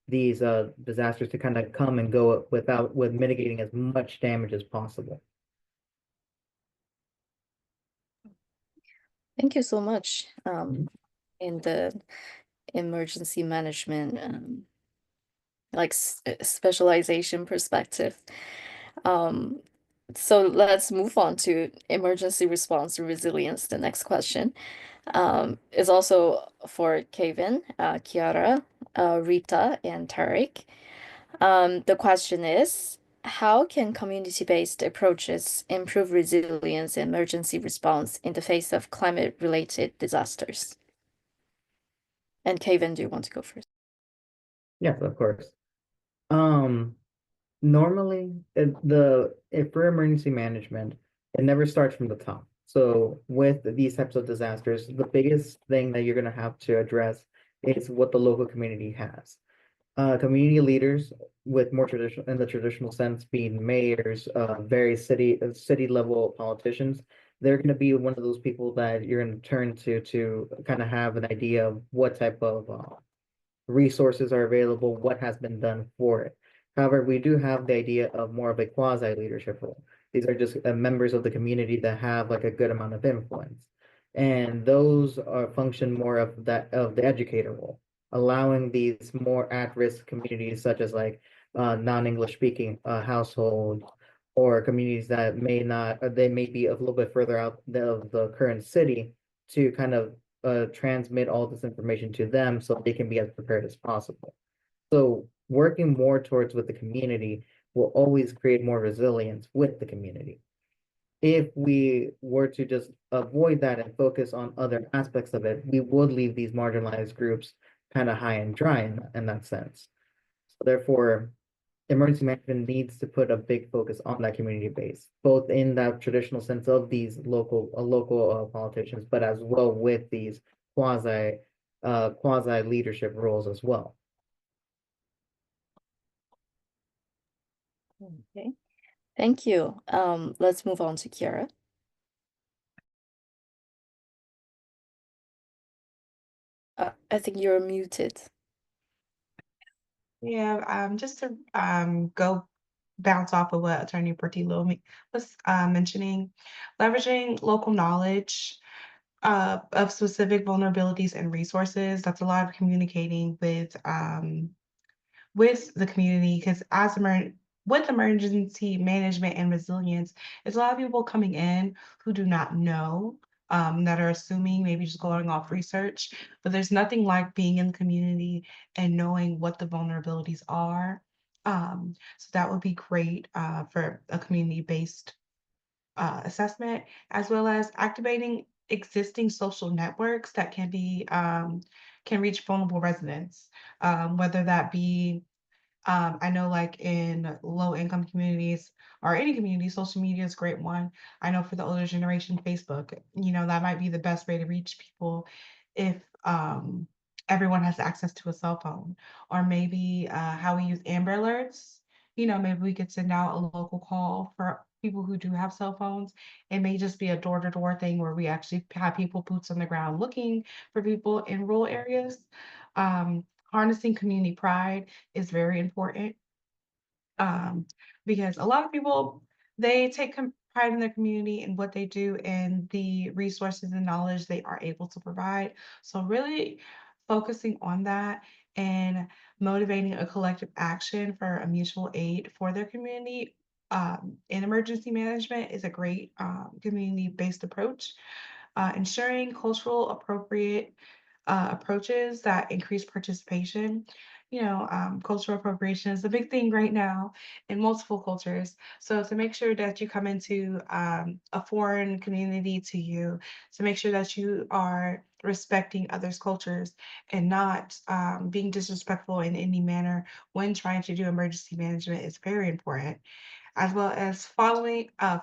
these disasters to kind of come and go with mitigating as much damage as possible. Thank you so much. In the emergency management like specialization perspective. Um, so let's move on to emergency response and resilience. The next question is also for Kevin, Kiara, Rita, and Tarek. The question is, how can community-based approaches improve resilience and emergency response in the face of climate-related disasters? And Kevin, do you want to go first? Yes, of course. Um, Normally, if for emergency management, it never starts from the top. So with these types of disasters, the biggest thing that you're going to have to address is what the local community has. Community leaders with more traditional, in the traditional sense, being mayors, very city level politicians, they're going to be one of those people that you're going to turn to kind of have an idea of what type of resources are available, what has been done for it. However, we do have the idea of more of a quasi leadership role. These are just members of the community that have like a good amount of influence, and those are function more of that of the educator role, allowing these more at-risk communities, such as like non-English speaking households or communities that may not, they may be a little bit further out of the current city, to kind of transmit all this information to them so they can be as prepared as possible. So working more towards with the community will always create more resilience with the community. If we were to just avoid that and focus on other aspects of it, we would leave these marginalized groups kind of high and dry in that sense. So therefore, emergency management needs to put a big focus on that community base, both in that traditional sense of these local politicians, but as well with these quasi leadership roles as well. Okay, thank you. Let's move on to Kiara. I think you're muted. Yeah, just to go bounce off of what Attorney Portillo was mentioning, leveraging local knowledge of specific vulnerabilities and resources. That's a lot of communicating with the community, because with emergency management and resilience, it's a lot of people coming in who do not know, that are assuming, maybe just going off research, but there's nothing like being in the community and knowing what the vulnerabilities are. So that would be great for a community-based assessment, as well as activating existing social networks that can reach vulnerable residents, whether that be I know like in low income communities or any community, social media is a great one. I know for the older generation, Facebook, that might be the best way to reach people if everyone has access to a cell phone. Or maybe how we use Amber Alerts. Maybe we could send out a local call for people who do have cell phones. It may just be a door-to-door thing where we actually have people boots on the ground looking for people in rural areas. Harnessing community pride is very important, because a lot of people, they take pride in their community and what they do and the resources and knowledge they are able to provide. So really focusing on that and motivating a collective action for a mutual aid for their community in emergency management is a great community-based approach. Ensuring cultural appropriate approaches that increase participation. Cultural appropriation is a big thing right now in multiple cultures. So to make sure that you come into a foreign community to you, to make sure that you are respecting others' cultures and not being disrespectful in any manner when trying to do emergency management is very important, as well as fostering a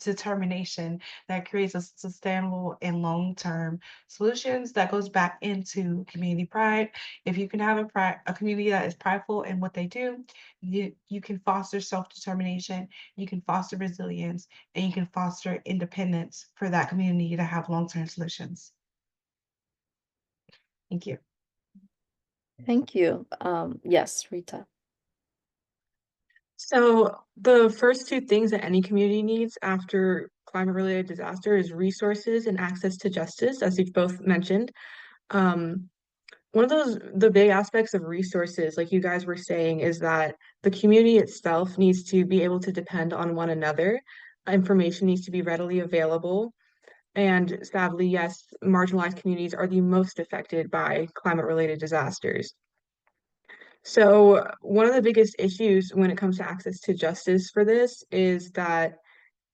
determination that creates a sustainable and long-term solutions that goes back into community pride. If you can have a community that is prideful in what they do, you can foster self-determination, you can foster resilience, and you can foster independence for that community to have long-term solutions. Thank you. Thank you. Yes, Rita. So the first two things that any community needs after climate-related disaster is resources and access to justice, as you've both mentioned. one of the big aspects of resources, like you guys were saying, is that the community itself needs to be able to depend on one another. Information needs to be readily available. And sadly, yes, marginalized communities are the most affected by climate-related disasters. So one of the biggest issues when it comes to access to justice for this is that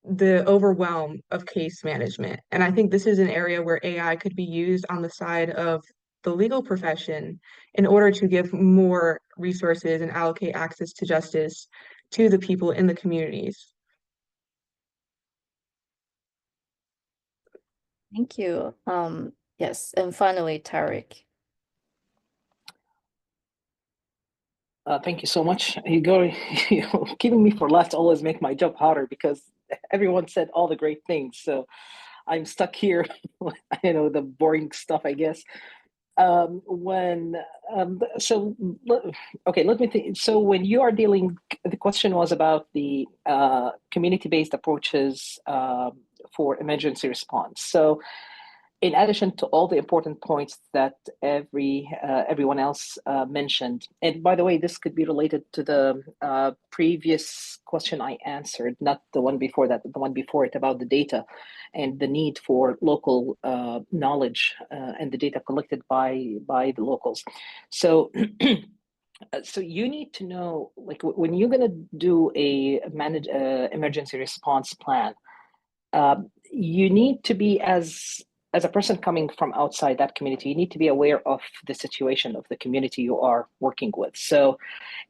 the overwhelm of case management. And I think this is an area where AI could be used on the side of the legal profession in order to give more resources and allocate access to justice to the people in the communities. Thank you. Yes, and finally, Tarek. Thank you so much. Keeping me for last always make my job harder because everyone said all the great things. So I'm stuck here, the boring stuff, I guess. When so okay, let me think. So when you are dealing, the question was about the community-based approaches for emergency response. So in addition to all the important points that everyone else mentioned, and by the way, this could be related to the previous question I answered, not the one before that, the one before it about the data and the need for local knowledge and the data collected by the locals. So. So you need to know, like, when you're going to do a manage emergency response plan, you need to be as a person coming from outside that community, you need to be aware of the situation of the community you are working with. So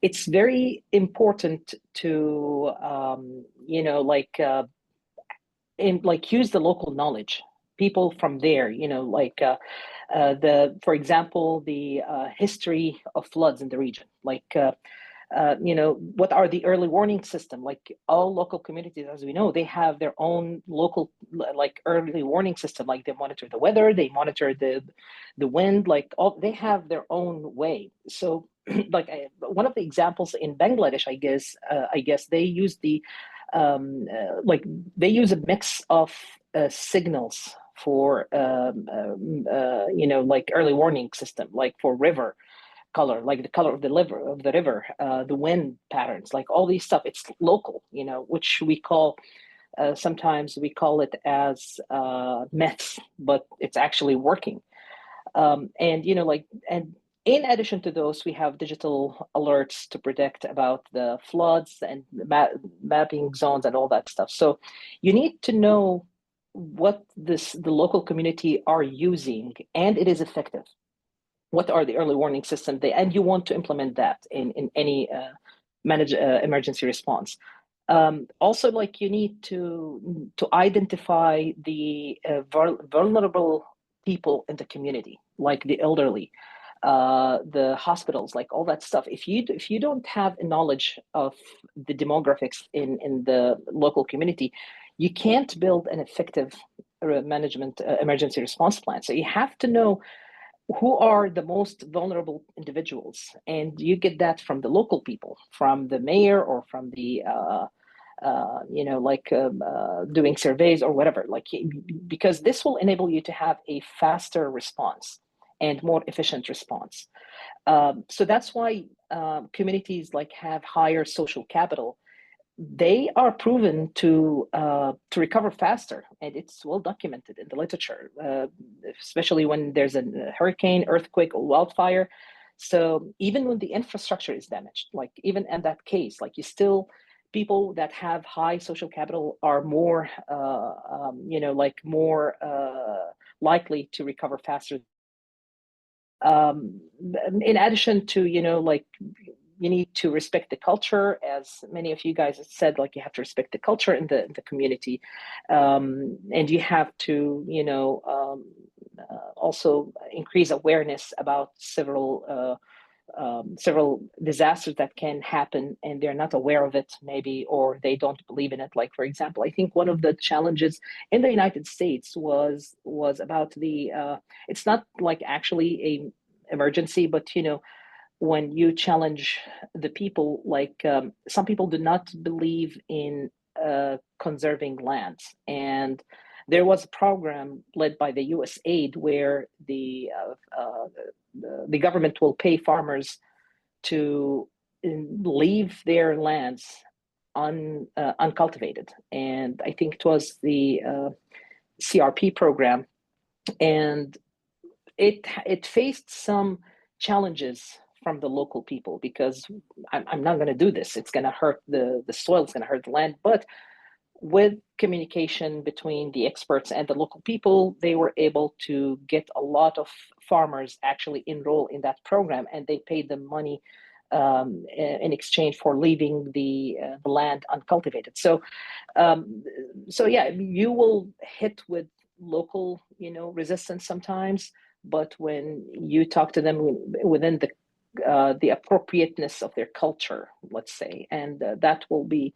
it's very important to use the local knowledge, people from there, for example, the history of floods in the region, what are the early warning system? Like all local communities, as we know, they have their own local early warning system. Like they monitor the weather, they monitor the wind, they have their own way. So one of the examples in Bangladesh, I guess they use they use a mix of signals for early warning system, like for river color, like the color of the river, the wind patterns, like all these stuff. It's local, which we call sometimes we call it as myths, but it's actually working. And in addition to those, we have digital alerts to predict about the floods and mapping zones and all that stuff. So you need to know what the local community are using, and it is effective. What are the early warning systems and you want to implement that in any emergency response. Also, like, you need to identify the vulnerable people in the community, like the elderly, the hospitals, like all that stuff. If you don't have a knowledge of the demographics in the local community, you can't build an effective management emergency response plan. So you have to know who are the most vulnerable individuals, and you get that from the local people, from the mayor, or from the doing surveys or whatever, because this will enable you to have a faster response and more efficient response. So that's why communities have higher social capital. They are proven to recover faster, and it's well documented in the literature, especially when there's a hurricane, earthquake, or wildfire. So even when the infrastructure is damaged, like even in that case, people that have high social capital are more, more likely to recover faster. In addition to, you need to respect the culture, as many of you guys have said, you have to respect the culture in the community, and you have to also increase awareness about several disasters that can happen, and they're not aware of it, maybe, or they don't believe in it. Like, for example, I think one of the challenges in the United States was about the it's not actually a emergency, but when you challenge the people, some people do not believe in conserving lands. And there was a program led by the US aid where the government will pay farmers to leave their lands uncultivated. And I think it was the CRP program, and it faced some challenges from the local people because I'm not going to do this. It's going to hurt the soil. It's going to hurt the land. But with communication between the experts and the local people, they were able to get a lot of farmers actually enroll in that program, and they paid them money in exchange for leaving the land uncultivated. So yeah, you will hit with local, resistance sometimes, but when you talk to them within the appropriateness of their culture, let's say, and that will be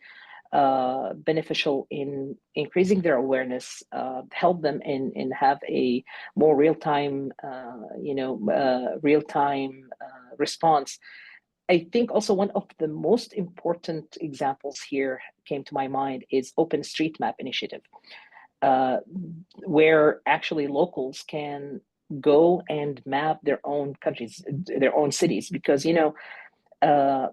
beneficial in increasing their awareness, help them in have a more real-time, real-time response. I think also one of the most important examples here came to my mind is OpenStreetMap initiative, where actually locals can go and map their own countries, their own cities, because the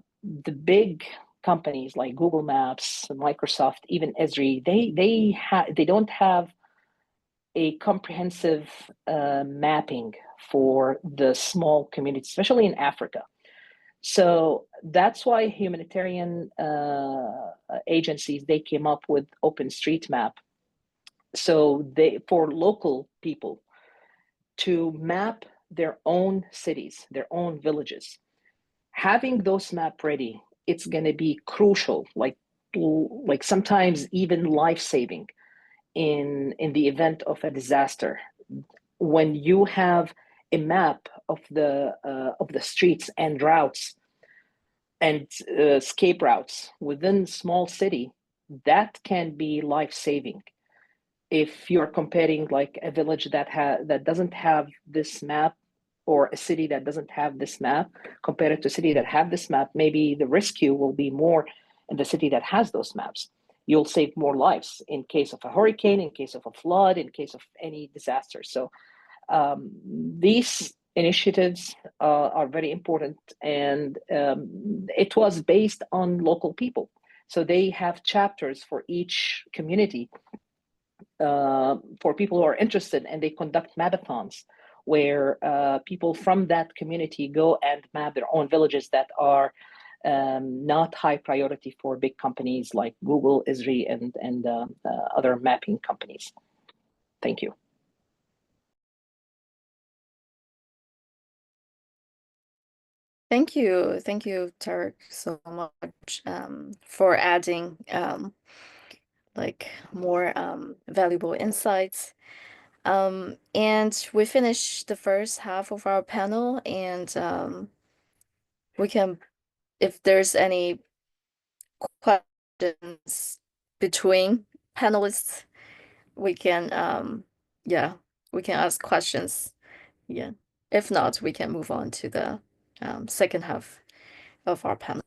big companies like Google Maps, Microsoft, even Esri, they don't have a comprehensive mapping for the small communities, especially in Africa. So that's why humanitarian agencies, they came up with OpenStreetMap. So for local people to map their own cities, their own villages, having those map ready, it's going to be crucial, like sometimes even life-saving in the event of a disaster. When you have a map of the streets and routes and escape routes within small city, that can be life-saving. If you're comparing like a village that doesn't have this map, or a city that doesn't have this map, compared to a city that have this map, maybe the rescue will be more in the city that has those maps. You'll save more lives in case of a hurricane, in case of a flood, in case of any disaster. So these initiatives are very important, and it was based on local people. So they have chapters for each community for people who are interested, and they conduct mapathons where people from that community go and map their own villages that are not high priority for big companies like Google, Esri, and other mapping companies. Thank you. Thank you, Tarek, so much for adding like more valuable insights. And we finished the first half of our panel, and we can, if there's any questions between panelists, we can yeah, we can ask questions. Yeah. If not, we can move on to the second half of our panel.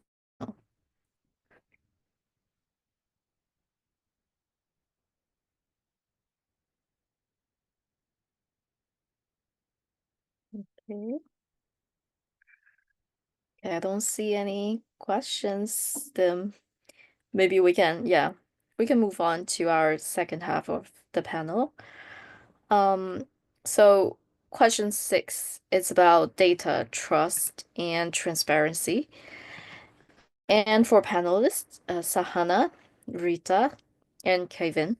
Okay. Okay, I don't see any questions. Then maybe we can, yeah, we can move on to our second half of the panel. So question 6 is about data trust and transparency. And for panelists, Sahana, Rita, and Kevin,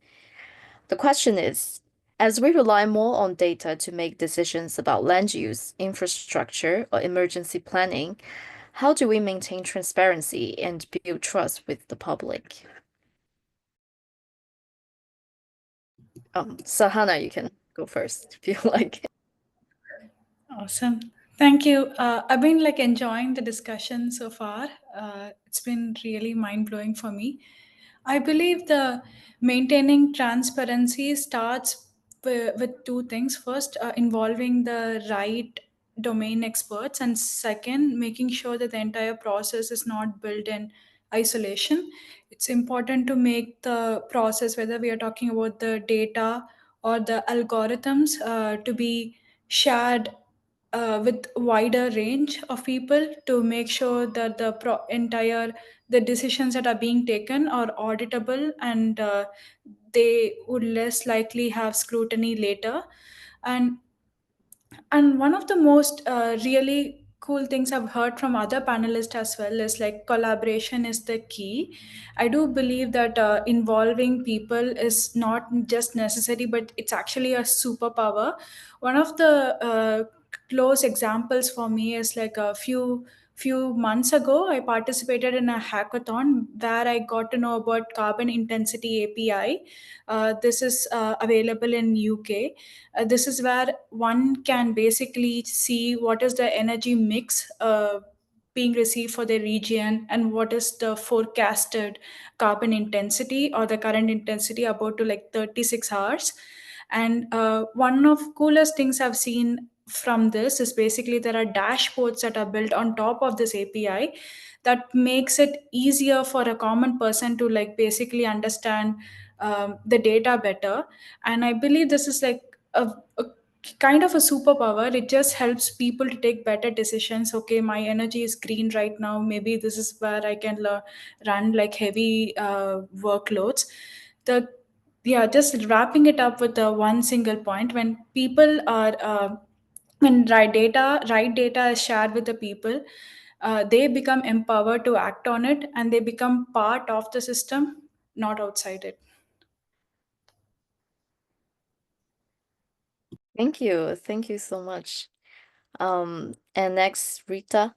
the question is, as we rely more on data to make decisions about land use, infrastructure, or emergency planning, how do we maintain transparency and build trust with the public? Sahana, you can go first if you like. Awesome. Thank you. I've been like enjoying the discussion so far. It's been really mind-blowing for me. I believe the maintaining transparency starts with two things. First, involving the right domain experts, and second, making sure that the entire process is not built in isolation. It's important to make the process, whether we are talking about the data or the algorithms, to be shared with wider range of people to make sure that the decisions that are being taken are auditable, and they would less likely have scrutiny later. And and one of the most really cool things I've heard from other panelists as well is like collaboration is the key. I do believe that involving people is not just necessary, but it's actually a superpower. One of the close examples for me is like a few months ago, I participated in a hackathon where I got to know about carbon intensity API. This is available in UK. This is where one can basically see what is the energy mix being received for the region, and what is the forecasted carbon intensity or the current intensity about to like 36 hours. And one of coolest things I've seen from this is basically there are dashboards that are built on top of this API that makes it easier for a common person to like basically understand the data better. And I believe this is like a kind of a superpower. It just helps people to take better decisions. Okay, my energy is green right now, maybe this is where I can run like heavy workloads. The Yeah, just wrapping it up with the one single point: when people are when right data is shared with the people, they become empowered to act on it, and they become part of the system, not outside it. Thank you. Thank you so much. And next, Rita.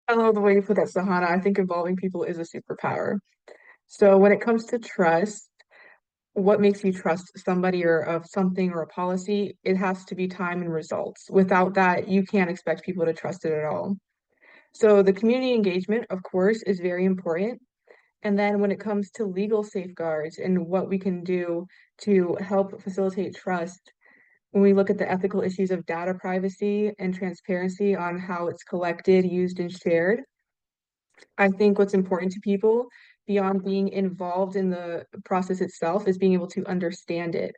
I love the way you put that, Sahana. I think involving people is a superpower. So when it comes to trust, what makes you trust somebody or of something or a policy? It has to be time and results. Without that, you can't expect people to trust it at all. So the community engagement, of course, is very important. And then when it comes to legal safeguards and what we can do to help facilitate trust, when we look at the ethical issues of data privacy and transparency on how it's collected, used, and shared, I think what's important to people beyond being involved in the process itself is being able to understand it.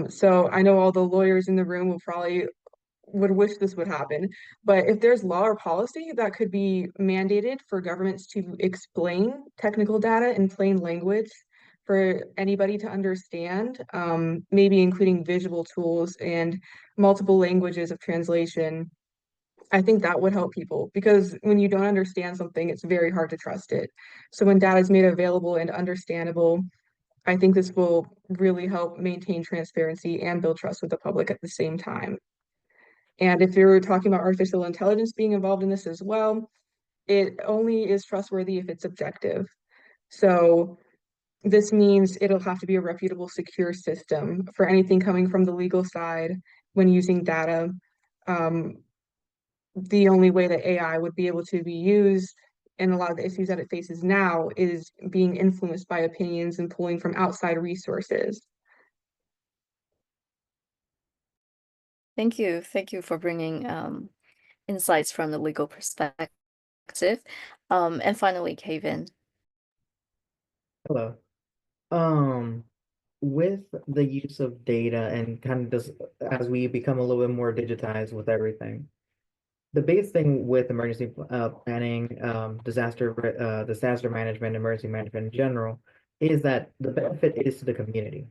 So I know all the lawyers in the room will probably would wish this would happen, but if there's law or policy that could be mandated for governments to explain technical data in plain language for anybody to understand, maybe including visual tools and multiple languages of translation, I think that would help people because when you don't understand something, it's very hard to trust it. So when data is made available and understandable, I think this will really help maintain transparency and build trust with the public at the same time. And if you're talking about artificial intelligence being involved in this as well, it only is trustworthy if it's objective. So this means it'll have to be a reputable, secure system for anything coming from the legal side when using data. Um, the only way that AI would be able to be used and a lot of the issues that it faces now is being influenced by opinions and pulling from outside resources. Thank you. Thank you for bringing insights from the legal perspective. And finally, Kevin. Hello. Um, with the use of data and kind of just as we become a little bit more digitized with everything, the biggest thing with emergency planning, disaster management, emergency management in general, is that the benefit is to the community.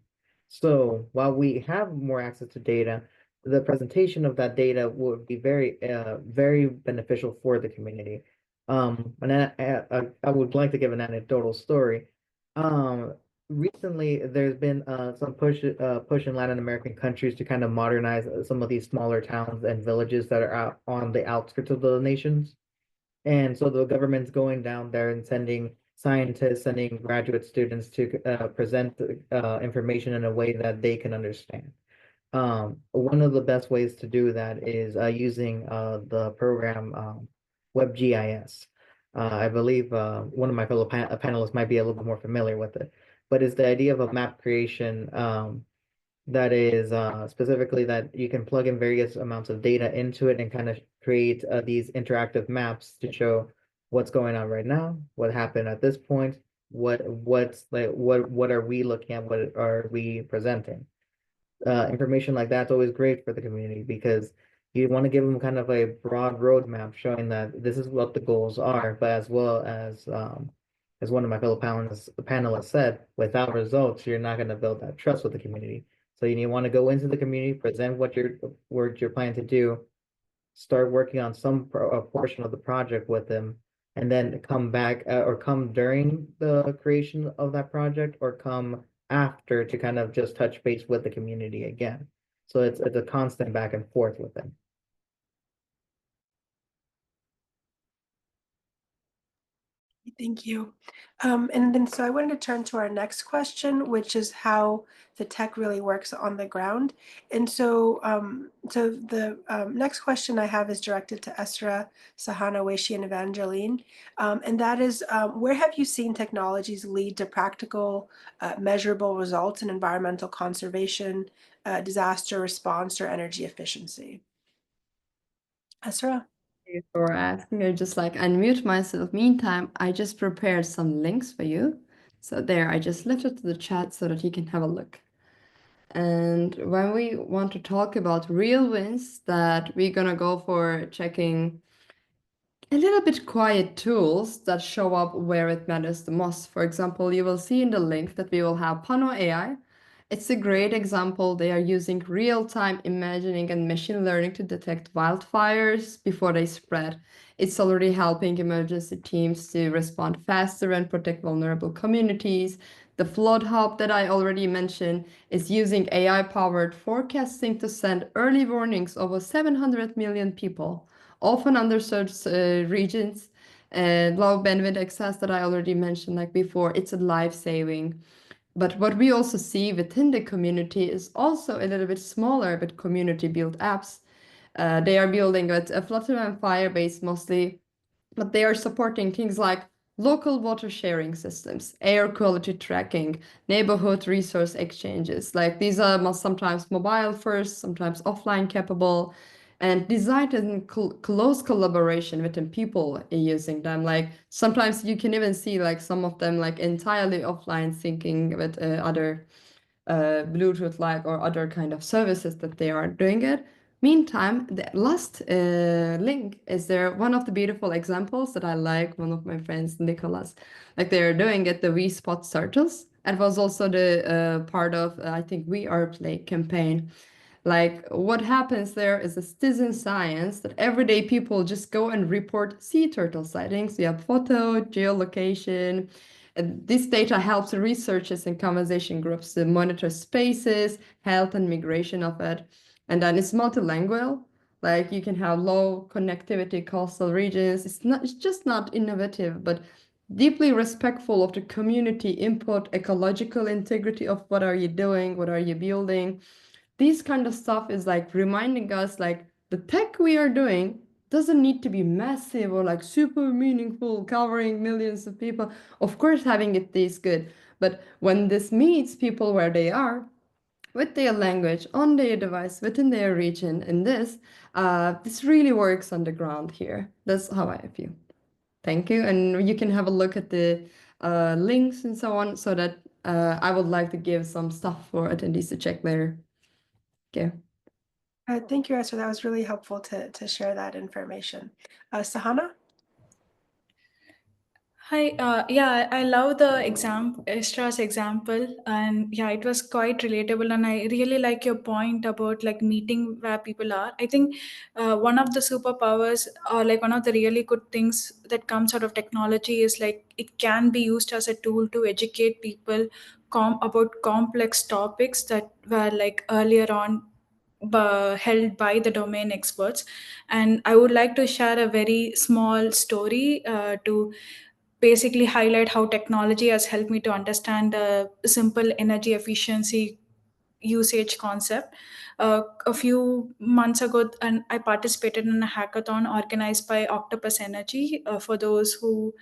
So while we have more access to data, the presentation of that data would be very beneficial for the community. And I would like to give an anecdotal story. Um, Recently, there's been some push in Latin American countries to kind of modernize some of these smaller towns and villages that are out on the outskirts of the nations. And so the government's going down there and sending scientists, sending graduate students to present information in a way that they can understand. One of the best ways to do that is using the program WebGIS. I believe one of my fellow panelists might be a little bit more familiar with it, but it's the idea of a map creation that is specifically that you can plug in various amounts of data into it and kind of create these interactive maps to show what's going on right now, what happened at this point, what are we looking at, what are we presenting. information like that's always great for the community because you want to give them kind of a broad roadmap showing that this is what the goals are, but as one of my fellow panelists said, without results, you're not going to build that trust with the community. So you want to go into the community, present what you're planning to do, start working on a portion of the project with them, and then come back or come during the creation of that project or come after to kind of just touch base with the community again. So it's a constant back and forth with them. Thank you. And then so I wanted to turn to our next question, which is how the tech really works on the ground. And so, the next question I have is directed to Esra, Sahana, Weishi, and Evangeline. And that is, where have you seen technologies lead to practical, measurable results in environmental conservation, disaster response, or energy efficiency? Esra? You for asking. I just like unmute myself. Meantime, I just prepared some links for you. So there, I just left it to the chat so that you can have a look. And when we want to talk about real wins, that we're gonna go for checking a little bit quiet tools that show up where it matters the most. For example, you will see in the link that we will have Pano AI. It's a great example. They are using real-time imagining and machine learning to detect wildfires before they spread. It's already helping emergency teams to respond faster and protect vulnerable communities. The Flood Hub that I already mentioned is using AI-powered forecasting to send early warnings over 700 million people, often underserved regions, low bandwidth access that I already mentioned like before. It's a life-saving. But what we also see within the community is also a little bit smaller, but community-built apps. They are building with a Flutter and Firebase mostly, but they are supporting things like local water sharing systems, air quality tracking, neighborhood resource exchanges. Like these are sometimes mobile first, sometimes offline capable, and designed in close collaboration with the people using them. Like sometimes you can even see like some of them like entirely offline syncing with other Bluetooth like or other kind of services that they are doing it. Meantime, the last link is there one of the beautiful examples that I like, one of my friends, Nicholas, like they're doing it, the We Spot Turtles. It was also the part of, I think, We Are Play campaign. Like what happens there is a citizen science that everyday people just go and report sea turtle sightings. You have photo, geolocation. And this data helps researchers and conservation groups to monitor spaces, health, and migration of it. And then it's multilingual. Like you can have low connectivity coastal regions. It's just not innovative, but deeply respectful of the community input, ecological integrity of what are you doing, what are you building. These kind of stuff is like reminding us like the tech we are doing doesn't need to be massive or like super meaningful, covering millions of people. Of course, having it is good, but when this meets people where they are, with their language, on their device, within their region, in this really works on the ground here. That's how I feel. Thank you, and you can have a look at the links and so on, so that I would like to give some stuff for attendees to check later. Okay. Thank you, Esther. That was really helpful to share that information. Sahana? Hi, yeah, I love the Estra's example, and yeah, it was quite relatable. And I really like your point about like meeting where people are. I think one of the superpowers, or like one of the really good things that comes out of technology is like it can be used as a tool to educate people about complex topics that were like earlier on held by the domain experts. And I would like to share a very small story to basically highlight how technology has helped me to understand the simple energy efficiency usage concept. A few months ago, and I participated in a hackathon organized by Octopus Energy. For those who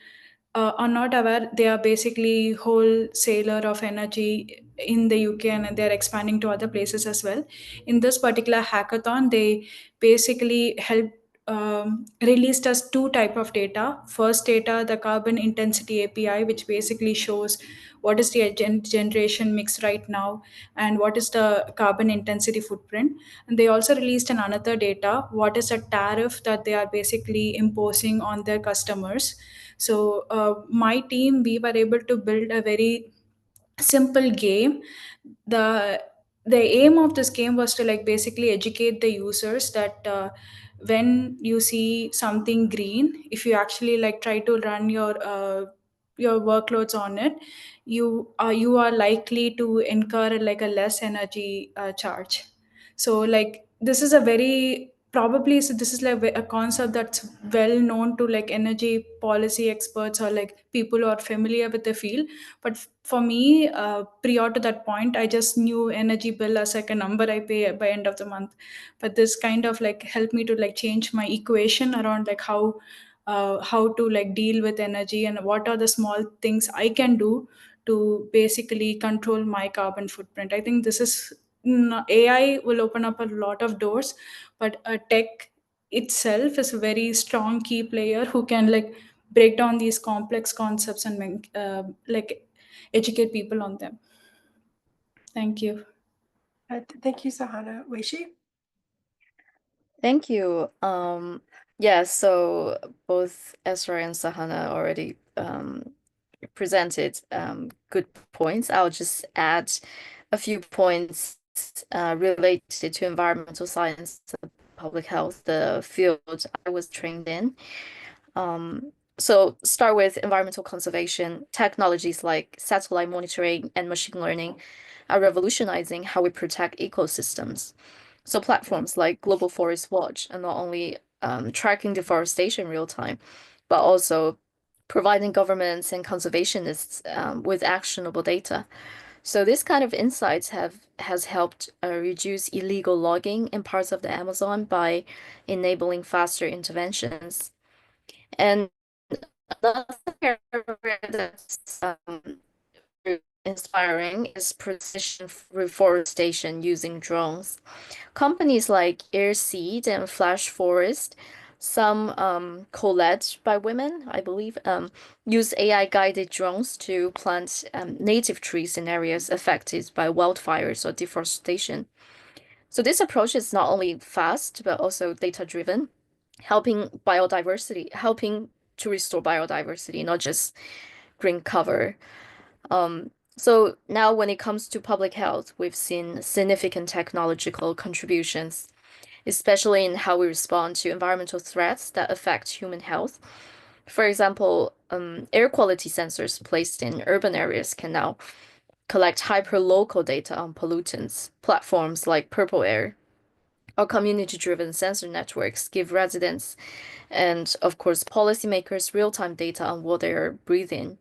are not aware, they are basically wholesaler of energy in the UK, and they're expanding to other places as well. In this particular hackathon, they basically helped released us two type of data. First data, the carbon intensity API, which basically shows what is the generation mix right now and what is the carbon intensity footprint. And they also released another data, what is a tariff that they are basically imposing on their customers. So my team, we were able to build a very simple game. The the aim of this game was to like basically educate the users that when you see something green, if you actually like try to run your workloads on it, you are likely to incur like a less energy charge. So like this is a very probably, so this is like a concept that's well known to like energy policy experts or like people who are familiar with the field. But for me, prior to that point, I just knew energy bill as like a number I pay by end of the month. But this kind of like helped me to like change my equation around like how to like deal with energy and what are the small things I can do to basically control my carbon footprint. I think this is AI will open up a lot of doors, but tech itself is a very strong key player who can like break down these complex concepts and like educate people on them. Thank you. Thank you, Sahana. Weishi? Thank you. Yeah, so both Ezra and Sahana already presented good points. I'll just add a few points related to environmental science and public health, the field I was trained in. So start with environmental conservation. Technologies like satellite monitoring and machine learning are revolutionizing how we protect ecosystems. So platforms like Global Forest Watch are not only tracking deforestation real time, but also providing governments and conservationists with actionable data. So this kind of insights has helped reduce illegal logging in parts of the Amazon by enabling faster interventions. And another area that's inspiring is precision reforestation using drones. Companies like Airseed and Flash Forest, some co-led by women, I believe, use AI-guided drones to plant native trees in areas affected by wildfires or deforestation. So this approach is not only fast, but also data-driven, helping to restore biodiversity, not just green cover. So now when it comes to public health, we've seen significant technological contributions, especially in how we respond to environmental threats that affect human health. For example, air quality sensors placed in urban areas can now collect hyperlocal data on pollutants. Platforms like Purple Air or community-driven sensor networks give residents and, of course, policymakers real-time data on what they are breathing.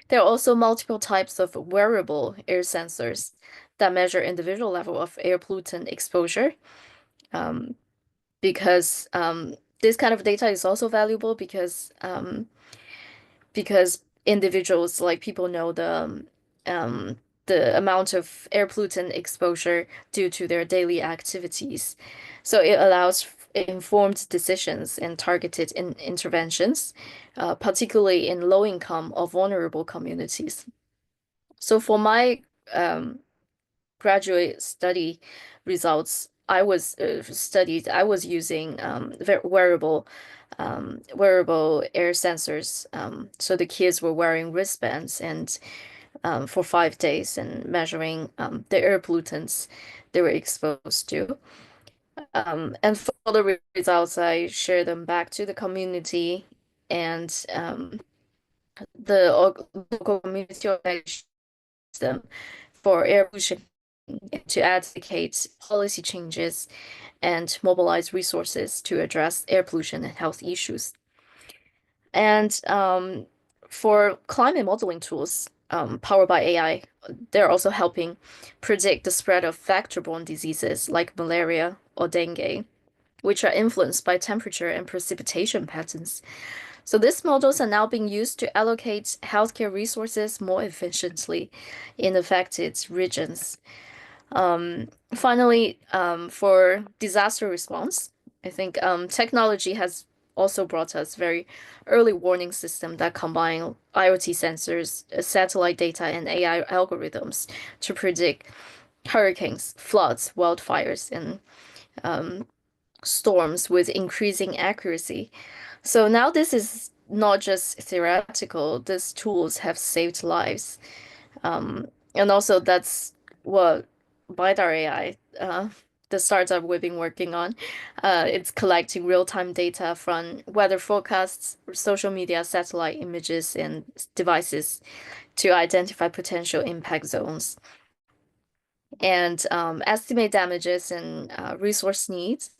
There are also multiple types of wearable air sensors that measure individual level of air pollutant exposure. Because this kind of data is also valuable because individuals, like people know the amount of air pollutant exposure due to their daily activities. So it allows informed decisions and targeted interventions, particularly in low-income or vulnerable communities. So for my graduate study results, I was using wearable air sensors. So the kids were wearing wristbands and for 5 days and measuring the air pollutants they were exposed to. And for the results, I share them back to the community and the local community organizations them for air pollution to advocate policy changes and mobilize resources to address air pollution and health issues. And for climate modeling tools powered by AI, they're also helping predict the spread of vector-borne diseases like malaria or dengue, which are influenced by temperature and precipitation patterns. So these models are now being used to allocate healthcare resources more efficiently in affected regions. Finally, for disaster response, I think technology has also brought us very early warning system that combine IoT sensors, satellite data, and AI algorithms to predict hurricanes, floods, wildfires, and storms with increasing accuracy. So now this is not just theoretical, these tools have saved lives. And also that's what Bidar AI, the startup we've been working on, it's collecting real-time data from weather forecasts, social media, satellite images, and devices to identify potential impact zones and estimate damages and resource needs.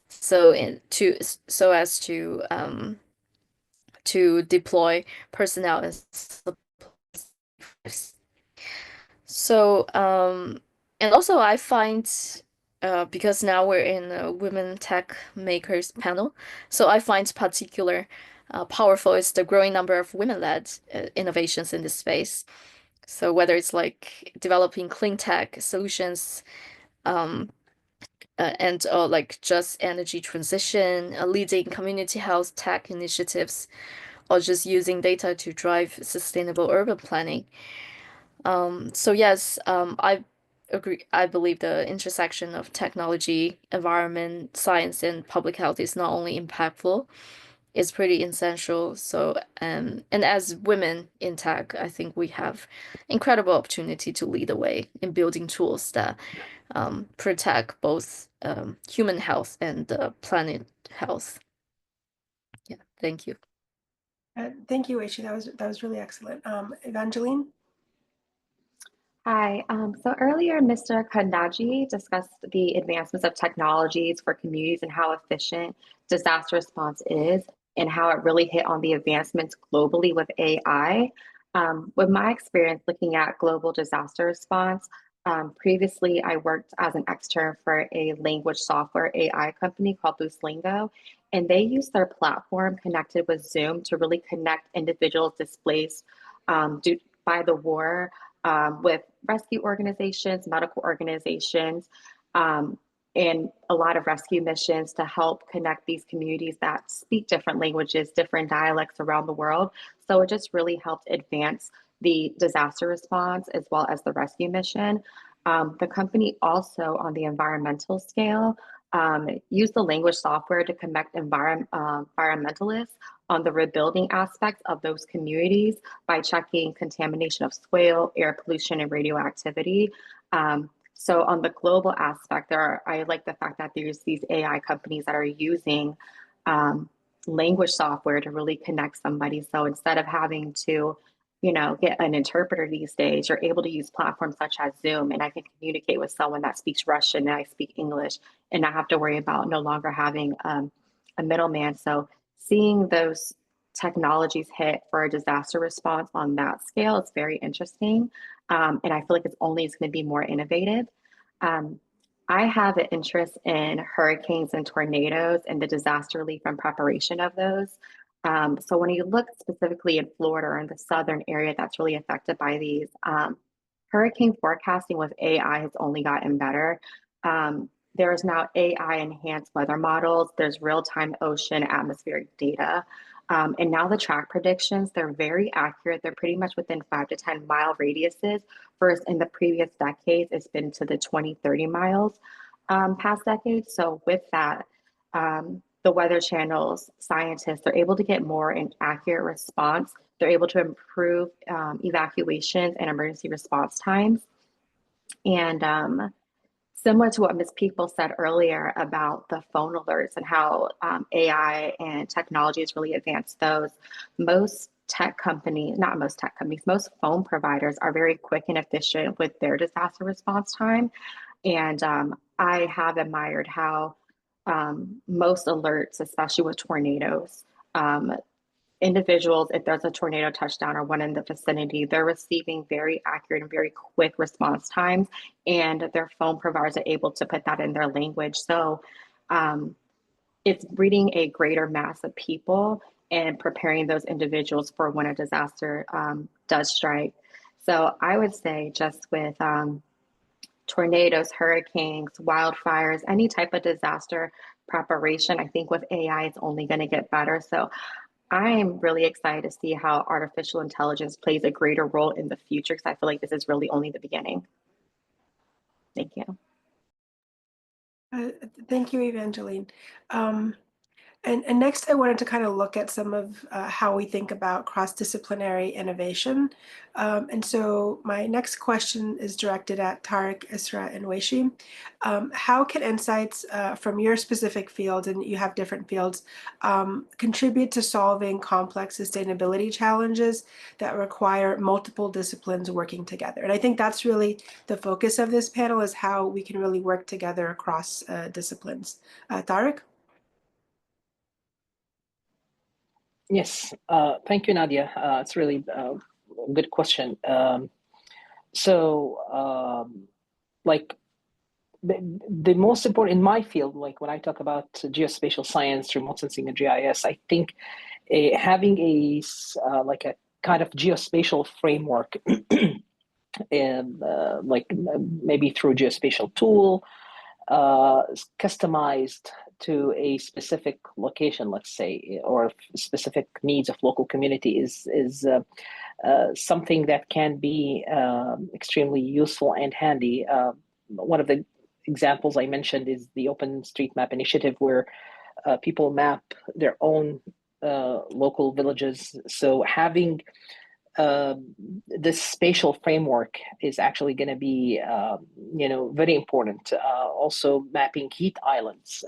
So so as to deploy personnel and supplies. So, and also I find, because now we're in a women tech makers panel, so I find particular powerful is the growing number of women-led innovations in this space. So whether it's like developing clean tech solutions, um, and like just energy transition, leading community health tech initiatives, or just using data to drive sustainable urban planning. So yes, I agree. I believe the intersection of technology, environment, science, and public health is not only impactful, it's pretty essential. So, and as women in tech, I think we have incredible opportunity to lead the way in building tools that protect both human health and the planet health. Yeah, thank you. Thank you, Aishi. That was really excellent. Evangeline? Hi. So earlier, Mr. Kandaji discussed the advancements of technologies for communities and how efficient disaster response is, and how it really hit on the advancements globally with AI. With my experience looking at global disaster response, previously I worked as an extern for a language software AI company called Lingo, and they use their platform connected with Zoom to really connect individuals displaced due by the war, with rescue organizations, medical organizations, and a lot of rescue missions to help connect these communities that speak different languages, different dialects around the world. So it just really helped advance the disaster response as well as the rescue mission. The company also, on the environmental scale, used the language software to connect environmentalists on the rebuilding aspects of those communities by checking contamination of soil, air pollution, and radioactivity. So on the global aspect, I like the fact that there's these AI companies that are using language software to really connect somebody. So instead of having to, get an interpreter these days, you're able to use platforms such as Zoom, and I can communicate with someone that speaks Russian and I speak English, and not have to worry about no longer having a middleman. So seeing those technologies hit for a disaster response on that scale, it's very interesting. And I feel like it's going to be more innovative. Um, I have an interest in hurricanes and tornadoes and the disaster relief and preparation of those. So when you look specifically in Florida or in the southern area that's really affected by these, hurricane forecasting with AI has only gotten better. There is now AI enhanced weather models. There's real-time ocean atmospheric data. And now the track predictions, they're very accurate. They're pretty much within 5 to 10 mile radiuses. First, in the previous decades, it's been to the 20, 30 miles past decades. So with that, the weather channels, scientists, they're able to get more an accurate response. They're able to improve evacuations and emergency response times. And similar to what Ms. People said earlier about the phone alerts and how AI and technology has really advanced those, most phone providers are very quick and efficient with their disaster response time. And I have admired how most alerts, especially with tornadoes, individuals, if there's a tornado touchdown or one in the vicinity, they're receiving very accurate and very quick response times, and their phone providers are able to put that in their language. So it's reading a greater mass of people and preparing those individuals for when a disaster does strike. So I would say just with tornadoes, hurricanes, wildfires, any type of disaster, preparation. I think with AI, it's only going to get better. So I'm really excited to see how artificial intelligence plays a greater role in the future because I feel like this is really only the beginning. Thank you. Thank you, Evangeline. And next, I wanted to kind of look at some of how we think about cross-disciplinary innovation. And so my next question is directed at Tariq, Isra, and Weishi. How can insights from your specific field, and you have different fields, contribute to solving complex sustainability challenges that require multiple disciplines working together? And I think that's really the focus of this panel, is how we can really work together across disciplines. Tariq? Yes, thank you, Nadia. It's really a good question. Like the most important in my field, like when I talk about geospatial science, remote sensing, and GIS, I think having like a kind of geospatial framework, and maybe through geospatial tool, customized to a specific location, let's say, or specific needs of local community is something that can be extremely useful and handy. One of the examples I mentioned is the OpenStreetMap initiative, where people map their own local villages. So having this spatial framework is actually going to be, very important. Also, mapping heat islands.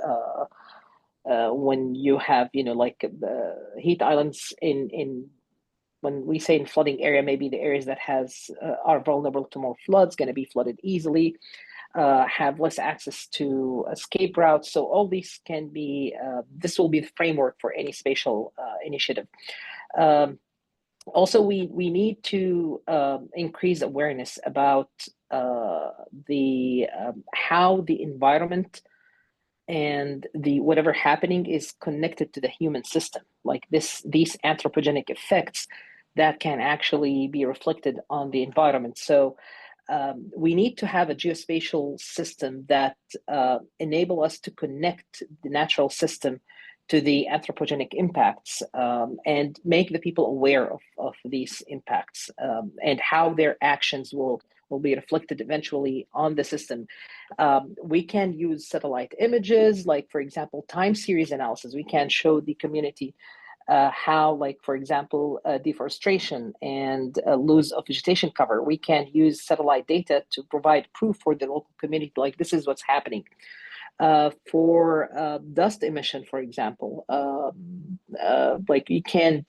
When you have, like the heat islands in when we say in flooding area, maybe the areas that are vulnerable to more floods, going to be flooded easily, have less access to escape routes. So all these can be, this will be the framework for any spatial initiative. Also, we need to increase awareness about the how the environment and the whatever happening is connected to the human system, like these anthropogenic effects that can actually be reflected on the environment. So we need to have a geospatial system that enable us to connect the natural system to the anthropogenic impacts, and make the people aware of these impacts, and how their actions will be reflected eventually on the system. We can use satellite images, like, for example, time series analysis. We can show the community how, like, for example, deforestation and loss of vegetation cover. We can use satellite data to provide proof for the local community, like this is what's happening. For dust emission, for example, like you can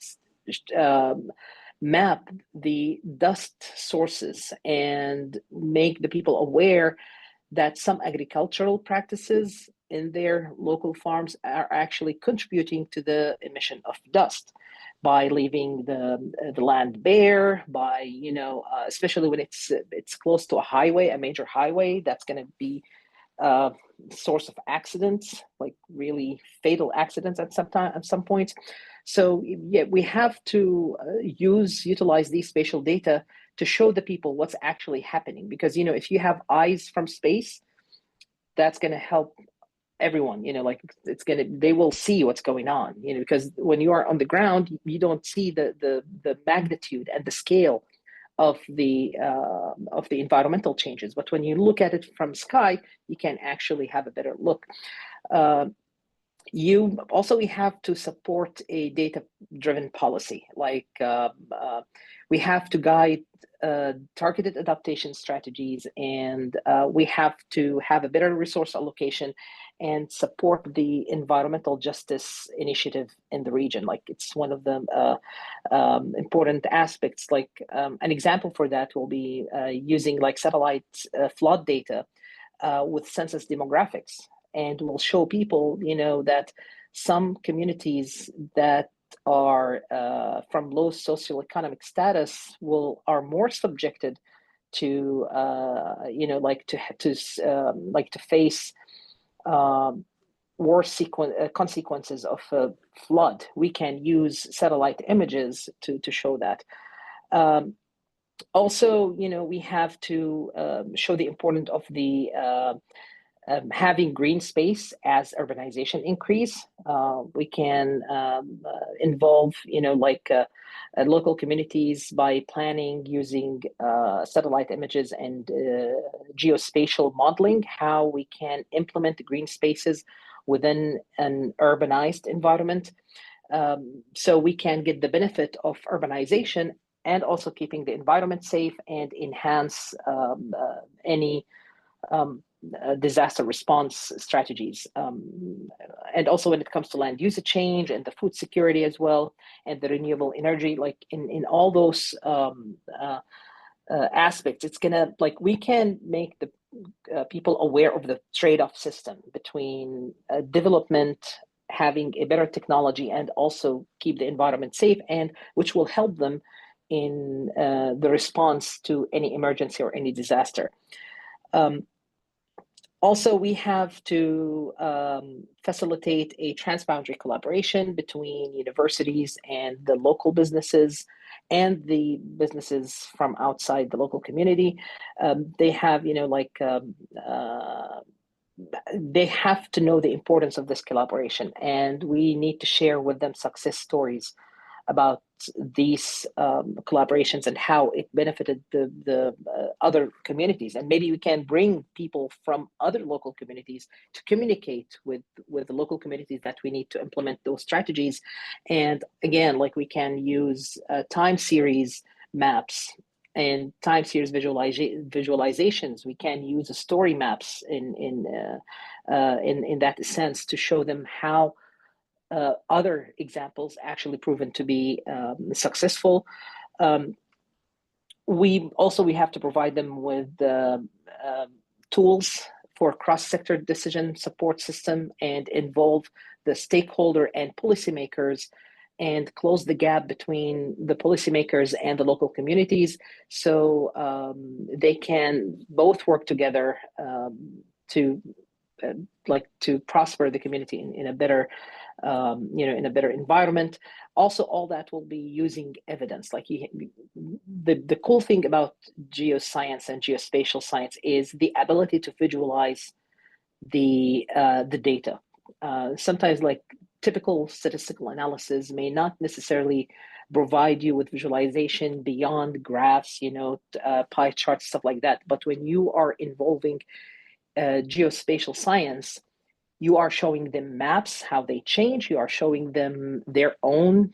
map the dust sources and make the people aware that some agricultural practices in their local farms are actually contributing to the emission of dust by leaving the land bare, by especially when it's close to a highway, a major highway, that's going to be source of accidents, like really fatal accidents at some point. So yeah, we have to utilize these spatial data to show the people what's actually happening, because if you have eyes from space, that's going to help everyone. Like they will see what's going on. Because when you are on the ground, you don't see the magnitude and the scale of the environmental changes. But when you look at it from sky, you can actually have a better look. We have to support a data-driven policy. Like we have to guide targeted adaptation strategies, and we have to have a better resource allocation and support the environmental justice initiative in the region. Like it's one of the important aspects. Like an example for that will be using like satellite flood data with census demographics, and will show people, that some communities that are from low socioeconomic status are more subjected to, to face worse consequences of flood. We can use satellite images to show that. Also, we have to show the importance of the having green space as urbanization increase. We can involve, local communities by planning using satellite images and geospatial modeling, how we can implement the green spaces within an urbanized environment. So we can get the benefit of urbanization and also keeping the environment safe and enhance any disaster response strategies. And also when it comes to land use change and the food security as well, and the renewable energy, like in all those aspects, it's gonna, like, we can make the people aware of the trade-off system between development, having a better technology, and also keep the environment safe, and which will help them in the response to any emergency or any disaster. Also, we have to facilitate a transboundary collaboration between universities and the local businesses and the businesses from outside the local community. They have, they have to know the importance of this collaboration, and we need to share with them success stories about these collaborations and how it benefited the other communities. And maybe we can bring people from other local communities to communicate with the local communities that we need to implement those strategies. And again, like, we can use time series maps and time series visualizations. We can use story maps in that sense to show them how other examples actually proven to be successful. We have to provide them with tools for cross-sector decision support system and involve the stakeholder and policymakers and close the gap between the policymakers and the local communities, so they can both work together to prosper the community in a better in a better environment. Also, all that will be using evidence. Like, the cool thing about geoscience and geospatial science is the ability to visualize the data. Sometimes, like, typical statistical analysis may not necessarily provide you with visualization beyond graphs, pie charts, stuff like that. But when you are involving geospatial science, you are showing them maps, how they change. You are showing them their own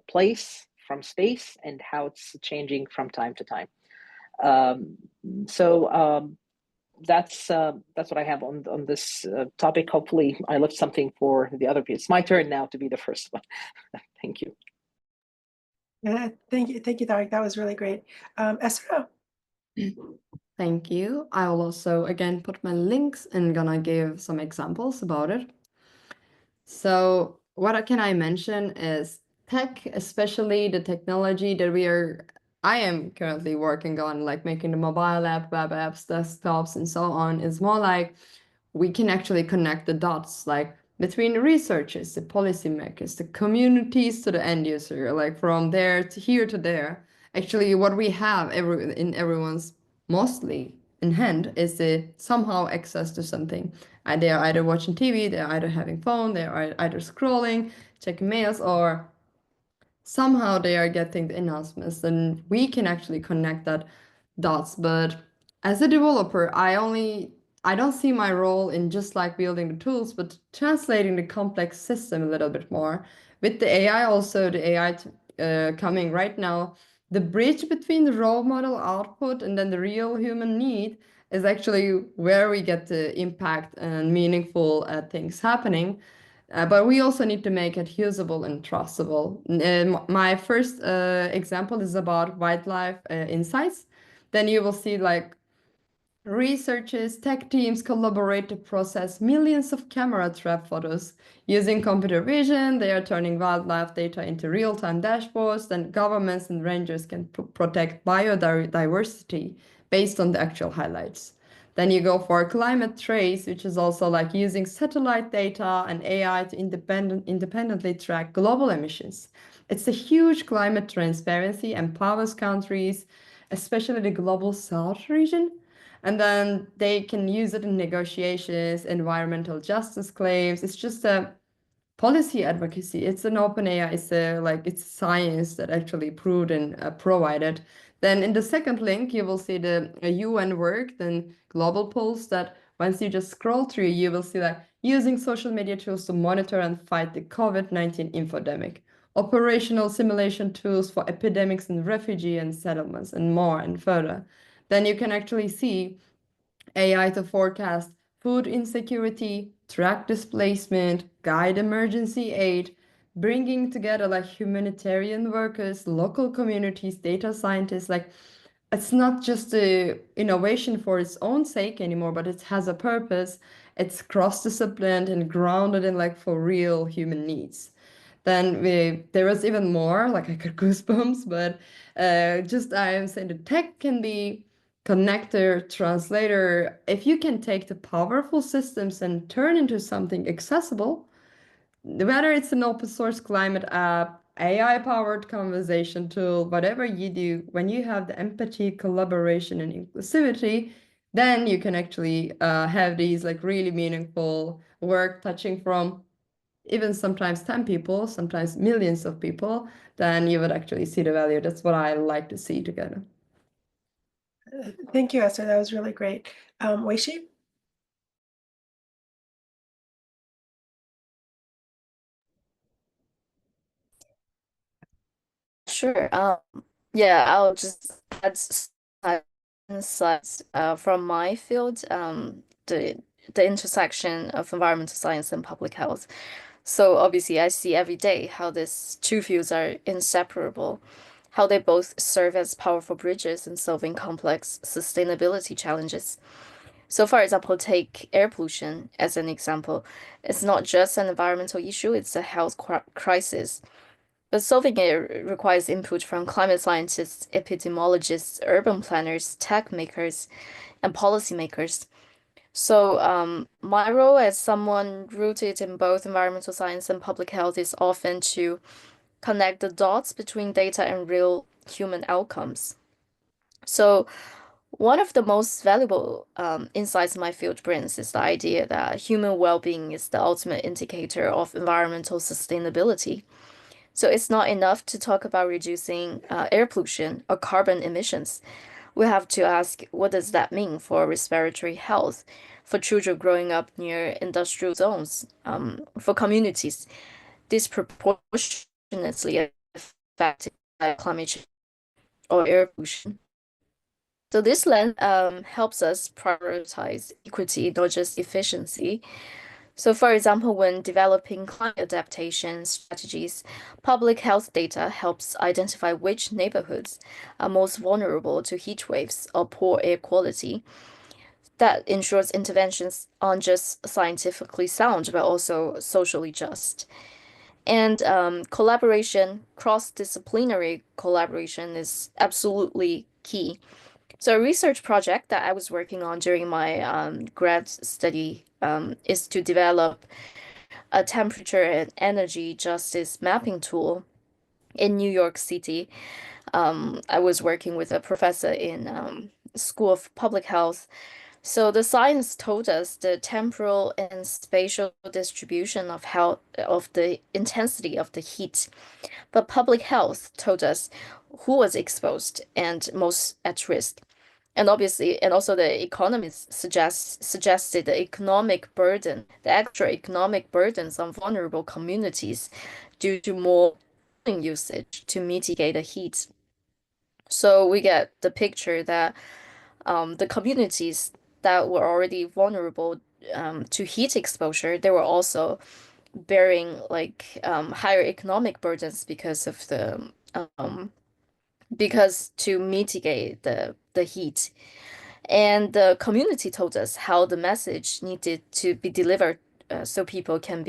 place from space and how it's changing from time to time. That's what I have on this topic. Hopefully, I left something for the other people. It's my turn now to be the first one. Thank you. Yeah, thank you, Tariq. That was really great. Esra. Thank you. I will also again put my links and gonna give some examples about it. So what can I mention is tech, especially the technology that I am currently working on, like making the mobile app, web apps, desktops, and so on, is more like we can actually connect the dots, like between the researchers, the policymakers, the communities to the end user, like from there to here to there. Actually, what we have in everyone's mostly in hand is somehow access to something. They are either watching TV, they're either having phone, they are either scrolling, checking mails, or somehow they are getting the announcements. And we can actually connect that dots. But as a developer, I don't see my role in just like building the tools, but translating the complex system a little bit more. With the AI also, the AI coming right now, the bridge between the raw model output and then the real human need is actually where we get the impact and meaningful things happening. But we also need to make it usable and trustable. My first example is about wildlife insights. Then you will see like researchers, tech teams collaborate to process millions of camera trap photos. Using computer vision, they are turning wildlife data into real-time dashboards, and governments and rangers can protect biodiversity based on the actual highlights. Then you go for climate trace, which is also like using satellite data and AI to independently track global emissions. It's a huge climate transparency, empowers countries, especially the global south region, And then they can use it in negotiations, environmental justice claims. It's just a policy advocacy. It's an open AI. It's science that actually proved and provided. Then in the second link, you will see the UN work, then global polls that once you just scroll through, you will see that using social media tools to monitor and fight the COVID-19 infodemic, operational simulation tools for epidemics and refugee and settlements, and more and further. Then you can actually see AI to forecast food insecurity, track displacement, guide emergency aid, bringing together like humanitarian workers, local communities, data scientists. Like it's not just a innovation for its own sake anymore, but it has a purpose. It's cross-disciplined and grounded in like for real human needs. Then there was even more, like I got goosebumps, but just I am saying the tech can be connector, translator. If you can take the powerful systems and turn into something accessible, whether it's an open source climate app, AI powered conversation tool, whatever you do, when you have the empathy, collaboration, and inclusivity, then you can actually have these like really meaningful work touching from even sometimes 10 people, sometimes millions of people, then you would actually see the value. That's what I like to see together. Thank you, Esther. That was really great. Weishi? Sure. Yeah, I'll just add some insights from my field, the intersection of environmental science and public health. So obviously, I see every day how these two fields are inseparable, how they both serve as powerful bridges in solving complex sustainability challenges. So, for example, take air pollution as an example. It's not just an environmental issue, it's a health crisis. But solving it requires input from climate scientists, epidemiologists, urban planners, tech makers, and policymakers. So, my role as someone rooted in both environmental science and public health is often to connect the dots between data and real human outcomes. So, one of the most valuable insights my field brings is the idea that human well-being is the ultimate indicator of environmental sustainability. So it's not enough to talk about reducing air pollution or carbon emissions. We have to ask, what does that mean for respiratory health, for children growing up near industrial zones, for communities disproportionately affected by climate change or air pollution? So this lens helps us prioritize equity, not just efficiency. So, for example, when developing climate adaptation strategies, public health data helps identify which neighborhoods are most vulnerable to heat waves or poor air quality. That ensures interventions aren't just scientifically sound, but also socially just. And collaboration, cross-disciplinary collaboration is absolutely key. So a research project that I was working on during my grad study is to develop a temperature and energy justice mapping tool in New York City. I was working with a professor in School of Public Health. So the science told us the temporal and spatial distribution of how of the intensity of the heat, but public health told us who was exposed and most at risk. And obviously, and also the economists suggested the economic burden, the extra economic burdens on vulnerable communities due to more usage to mitigate the heat. So we get the picture that the communities that were already vulnerable to heat exposure, they were also bearing like higher economic burdens because of the because to mitigate the heat. And the community told us how the message needed to be delivered so people can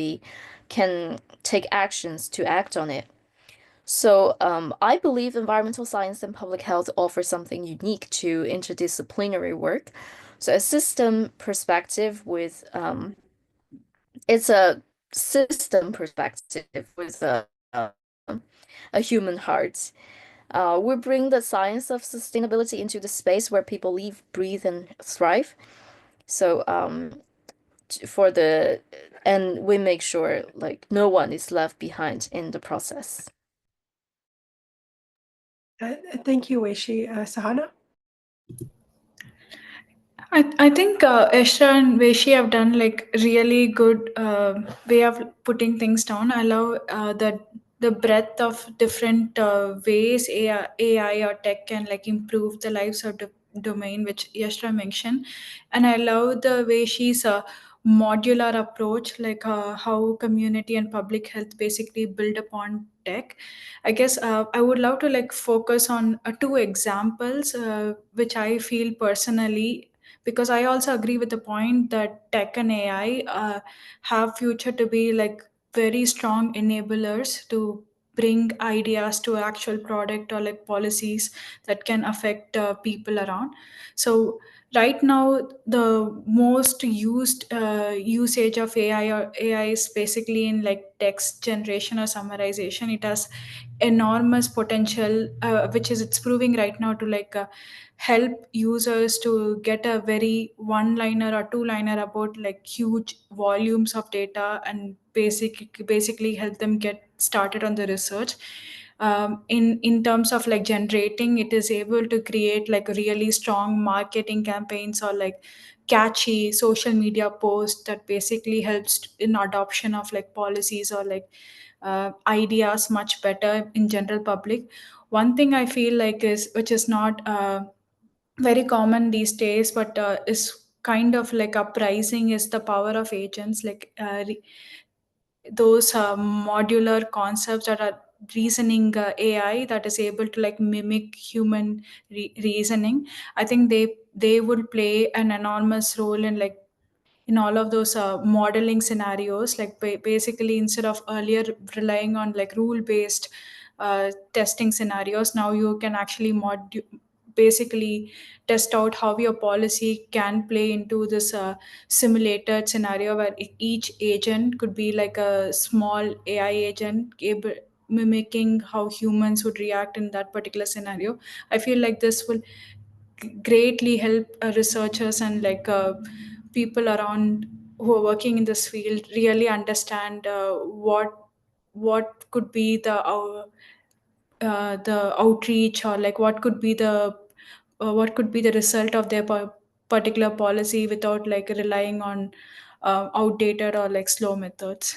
take actions to act on it. So I believe environmental science and public health offer something unique to interdisciplinary work. So a system perspective with it's a system perspective with a human heart. We bring the science of sustainability into the space where people live, breathe, and thrive. So for the and we make sure like no one is left behind in the process. Thank you, Weishi. Sahana? I think Esra and Veshi have done like really good way of putting things down. I love the breadth of different ways AI or tech can like improve the lives of the domain, which Yashra mentioned, and I love the way she's a modular approach, like how community and public health basically build upon tech. I guess I would love to like focus on two examples, which I feel personally, because I also agree with the point that tech and AI have future to be like very strong enablers to bring ideas to actual product or like policies that can affect people around. So right now the most used usage of AI is basically in like text generation or summarization. It has enormous potential, which is it's proving right now to like help users to get a very one liner or two liner about like huge volumes of data and basically help them get started on the research. In terms of like generating, it is able to create like really strong marketing campaigns or like catchy social media posts that basically helps in adoption of like policies or like ideas much better in general public. One thing I feel like is, which is not very common these days, but is kind of like uprising, is the power of agents, like those modular concepts that are reasoning AI that is able to like mimic human reasoning. I think they would play an enormous role in like in all of those modeling scenarios, like basically instead of earlier relying on like rule based testing scenarios, now you can actually basically test out how your policy can play into this simulated scenario where each agent could be like a small AI agent able mimicking how humans would react in that particular scenario. I feel like this will greatly help researchers and like people around who are working in this field really understand what could be the outreach, or like what could be the result of their particular policy without like relying on outdated or like slow methods.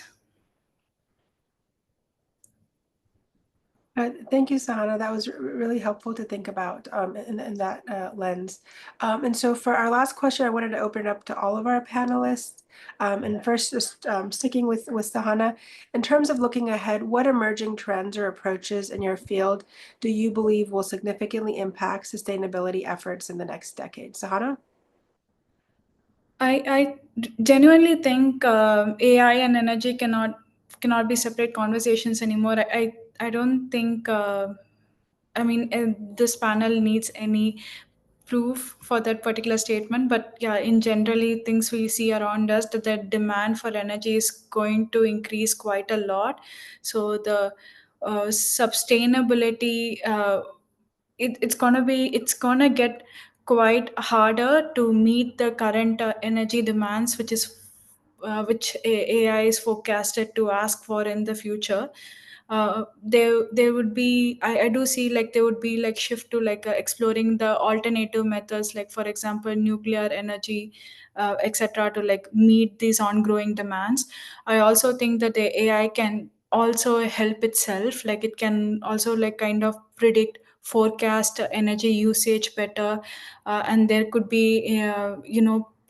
Thank you, Sahana. That was really helpful to think about in that lens. And so for our last question, I wanted to open it up to all of our panelists. And first, just sticking with Sahana, in terms of looking ahead, what emerging trends or approaches in your field do you believe will significantly impact sustainability efforts in the next decade? Sahana? I genuinely think AI and energy cannot be separate conversations anymore. I don't think I mean this panel needs any proof for that particular statement, but yeah, in generally things we see around us, that the demand for energy is going to increase quite a lot. So the sustainability, it's gonna get quite harder to meet the current energy demands, which AI is forecasted to ask for in the future. There would be, I do see like there would be like shift to like exploring the alternative methods, like for example nuclear energy, etc., to like meet these ongoing demands. I also think that the AI can also help itself, like it can also like kind of predict, forecast energy usage better, and there could be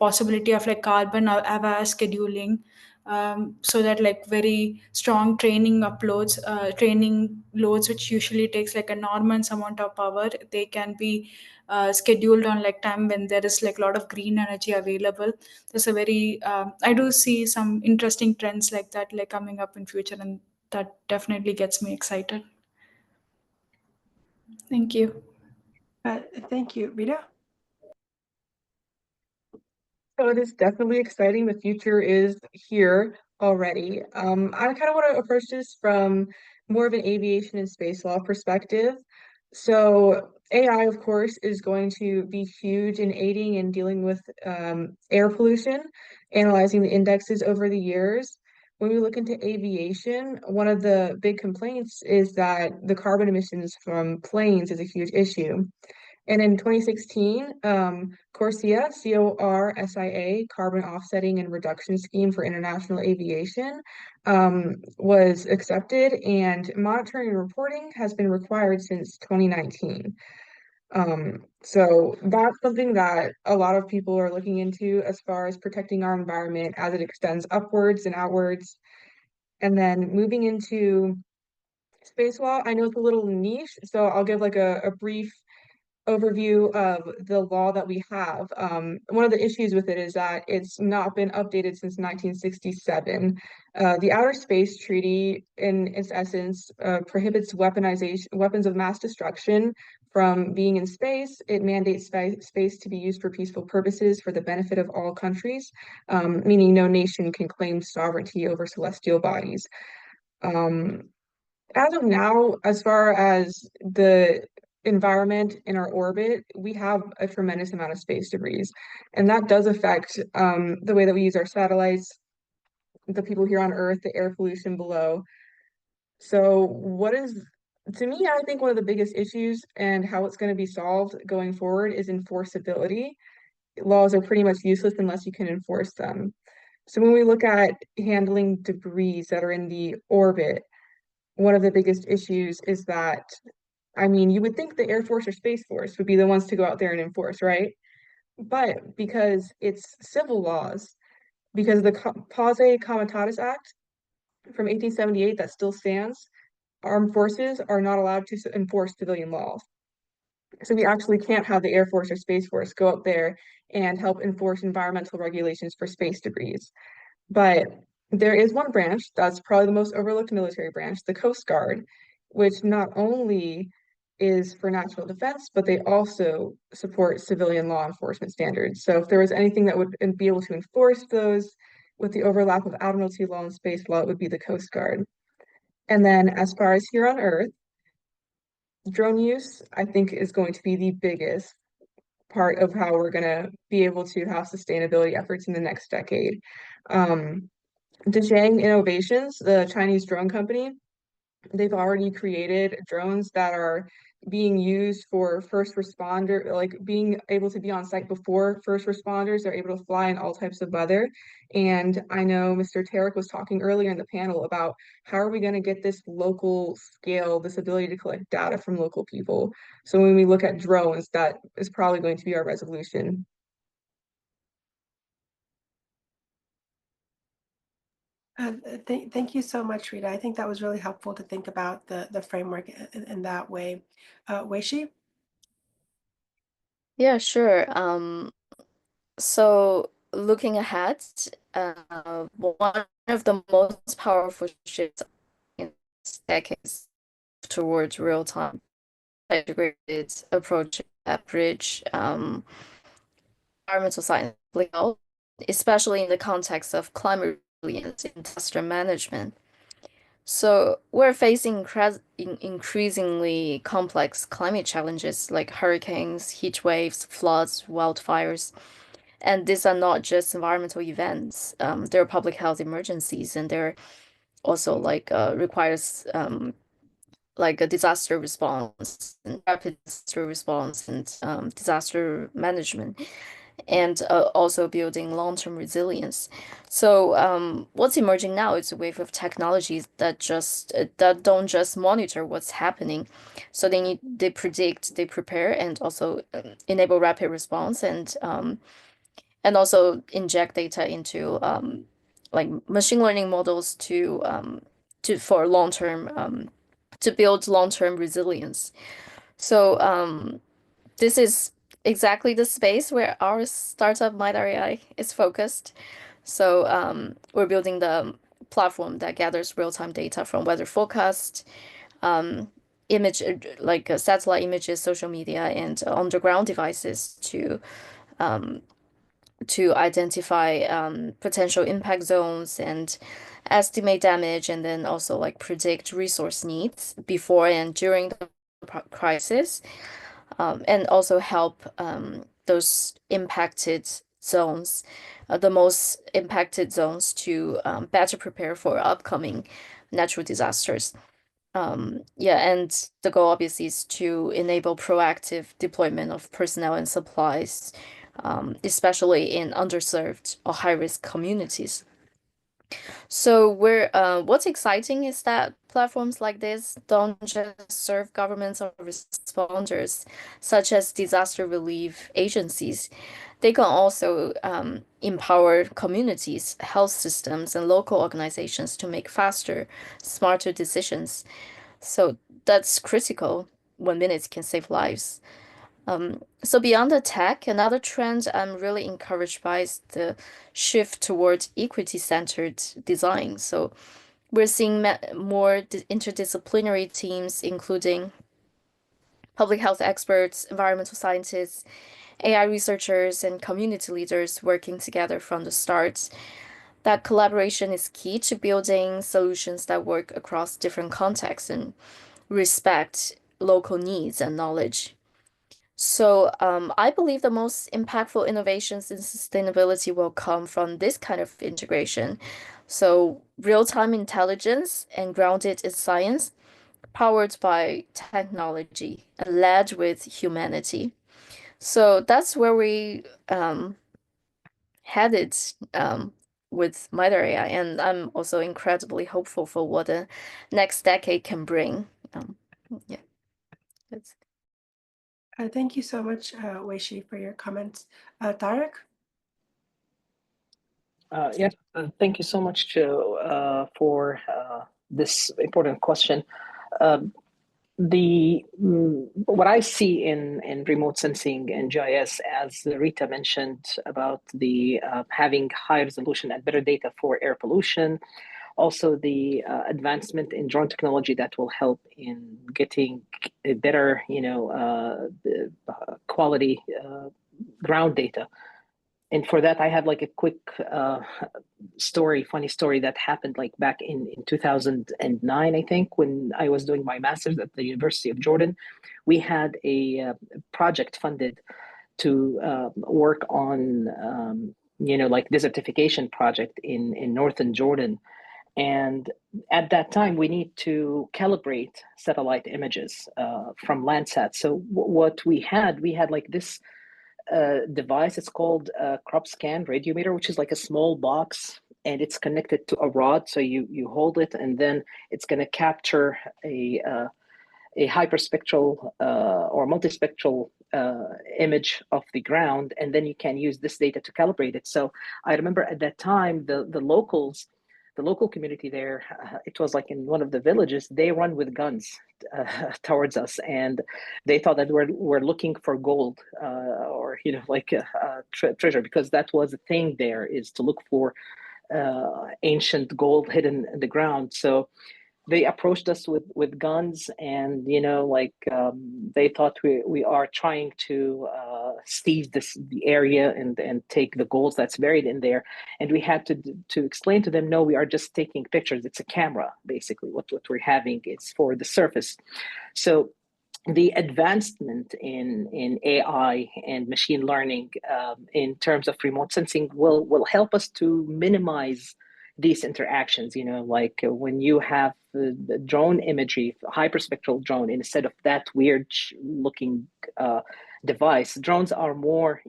possibility of like carbon aware scheduling, so that like very strong training loads, which usually takes like enormous amount of power, they can be scheduled on like time when there is like a lot of green energy available. There's a very I do see some interesting trends like that like coming up in future, and that definitely gets me excited. Thank you. Thank you. Rita? So it is definitely exciting. The future is here already. I kind of want to approach this from more of an aviation and space law perspective. So AI, of course, is going to be huge in aiding and dealing with air pollution, analyzing the indexes over the years. When we look into aviation, one of the big complaints is that the carbon emissions from planes is a huge issue. And in 2016, CORSIA, CORSIA, Carbon Offsetting and Reduction Scheme for International Aviation, was accepted, and monitoring and reporting has been required since 2019. So that's something that a lot of people are looking into as far as protecting our environment as it extends upwards and outwards. And then moving into space law, I know it's a little niche, so I'll give like a brief overview of the law that we have. One of the issues with it is that it's not been updated since 1967. The Outer Space Treaty, in its essence, prohibits weapons of mass destruction from being in space. It mandates space to be used for peaceful purposes for the benefit of all countries, meaning no nation can claim sovereignty over celestial bodies. As of now, as far as the environment in our orbit, we have a tremendous amount of space debris, and that does affect the way that we use our satellites, the people here on Earth, the air pollution below. So, to me, I think one of the biggest issues and how it's going to be solved going forward is enforceability. Laws are pretty much useless unless you can enforce them. So, when we look at handling debris that are in the orbit, one of the biggest issues is that, I mean, you would think the Air Force or Space Force would be the ones to go out there and enforce, right? But because it's civil laws, because the Pause Comitatus Act from 1878 that still stands, armed forces are not allowed to enforce civilian laws. So we actually can't have the Air Force or Space Force go up there and help enforce environmental regulations for space debris. But there is one branch that's probably the most overlooked military branch, the Coast Guard, which not only is for national defense, but they also support civilian law enforcement standards. So if there was anything that would be able to enforce those with the overlap of admiralty law and space law, it would be the Coast Guard. And then as far as here on Earth, drone use, I think, is going to be the biggest part of how we're going to be able to have sustainability efforts in the next decade. Zhejiang Innovations, the Chinese drone company, they've already created drones that are being used for first responder, like being able to be on site before first responders. They're able to fly in all types of weather. And I know Mr. Tarek was talking earlier in the panel about how are we going to get this local scale, this ability to collect data from local people. So when we look at drones, that is probably going to be our resolution. Thank you so much, Rita. I think that was really helpful to think about the framework in that way. Weishi? Yeah, sure. So looking ahead, one of the most powerful shifts in this decade is towards real-time integrated approach that bridge environmental science, especially in the context of climate resilience and disaster management. So we're facing increasingly complex climate challenges like hurricanes, heat waves, floods, wildfires. And these are not just environmental events. They're public health emergencies, and they're also requires like a disaster response and rapid disaster response and disaster management, and also building long-term resilience. So what's emerging now is a wave of technologies that don't just monitor what's happening. So they predict, they prepare, and also enable rapid response, and also inject data into like machine learning models to for long-term to build long-term resilience. So this is exactly the space where our startup Might.ai is focused. So we're building the platform that gathers real-time data from weather forecast, image satellite images, social media, and underground devices to identify potential impact zones and estimate damage, and then also like predict resource needs before and during the crisis, and also help those impacted zones, the most impacted zones, to better prepare for upcoming natural disasters. Yeah, and the goal obviously is to enable proactive deployment of personnel and supplies, especially in underserved or high-risk communities. So what's exciting is that platforms like this don't just serve governments or responders, such as disaster relief agencies. They can also empower communities, health systems, and local organizations to make faster, smarter decisions. So that's critical when minutes can save lives. So beyond the tech, another trend I'm really encouraged by is the shift towards equity-centered design. So we're seeing more interdisciplinary teams, including public health experts, environmental scientists, AI researchers, and community leaders working together from the start. That collaboration is key to building solutions that work across different contexts and respect local needs and knowledge. So, I believe the most impactful innovations in sustainability will come from this kind of integration. So, real-time intelligence and grounded in science, powered by technology and led with humanity. So that's where we headed with Miter AI, and I'm also incredibly hopeful for what the next decade can bring. Yeah, that's Thank you so much, Weishi, for your comments. Tarek? Yes, thank you so much, Joe, for this important question. What I see in remote sensing and GIS, as Rita mentioned about the having high resolution and better data for air pollution, also the advancement in drone technology that will help in getting a better, quality ground data. And for that, I have like a quick funny story that happened like back in 2009, I think, when I was doing my master's at the University of Jordan. We had a project funded to work on, like desertification project in northern Jordan. And at that time, we need to calibrate satellite images from Landsat. So what we had like this device. It's called a crop scan radiometer, which is like a small box, and it's connected to a rod. So you hold it, and then it's going to capture a hyperspectral or multispectral image of the ground, and then you can use this data to calibrate it. So I remember at that time the locals, the local community there, it was like in one of the villages, they run with guns towards us, and they thought that we're looking for gold or like a treasure, because that was the thing there, is to look for ancient gold hidden in the ground. So they approached us with guns, and they thought we are trying to seize the area and take the gold that's buried in there. And we had to explain to them, no, we are just taking pictures. It's a camera, basically. What we're having is for the surface. So the advancement in AI and machine learning in terms of remote sensing will help us to minimize these interactions. Like when you have the drone imagery, hyperspectral drone, instead of that weird looking device, drones are more,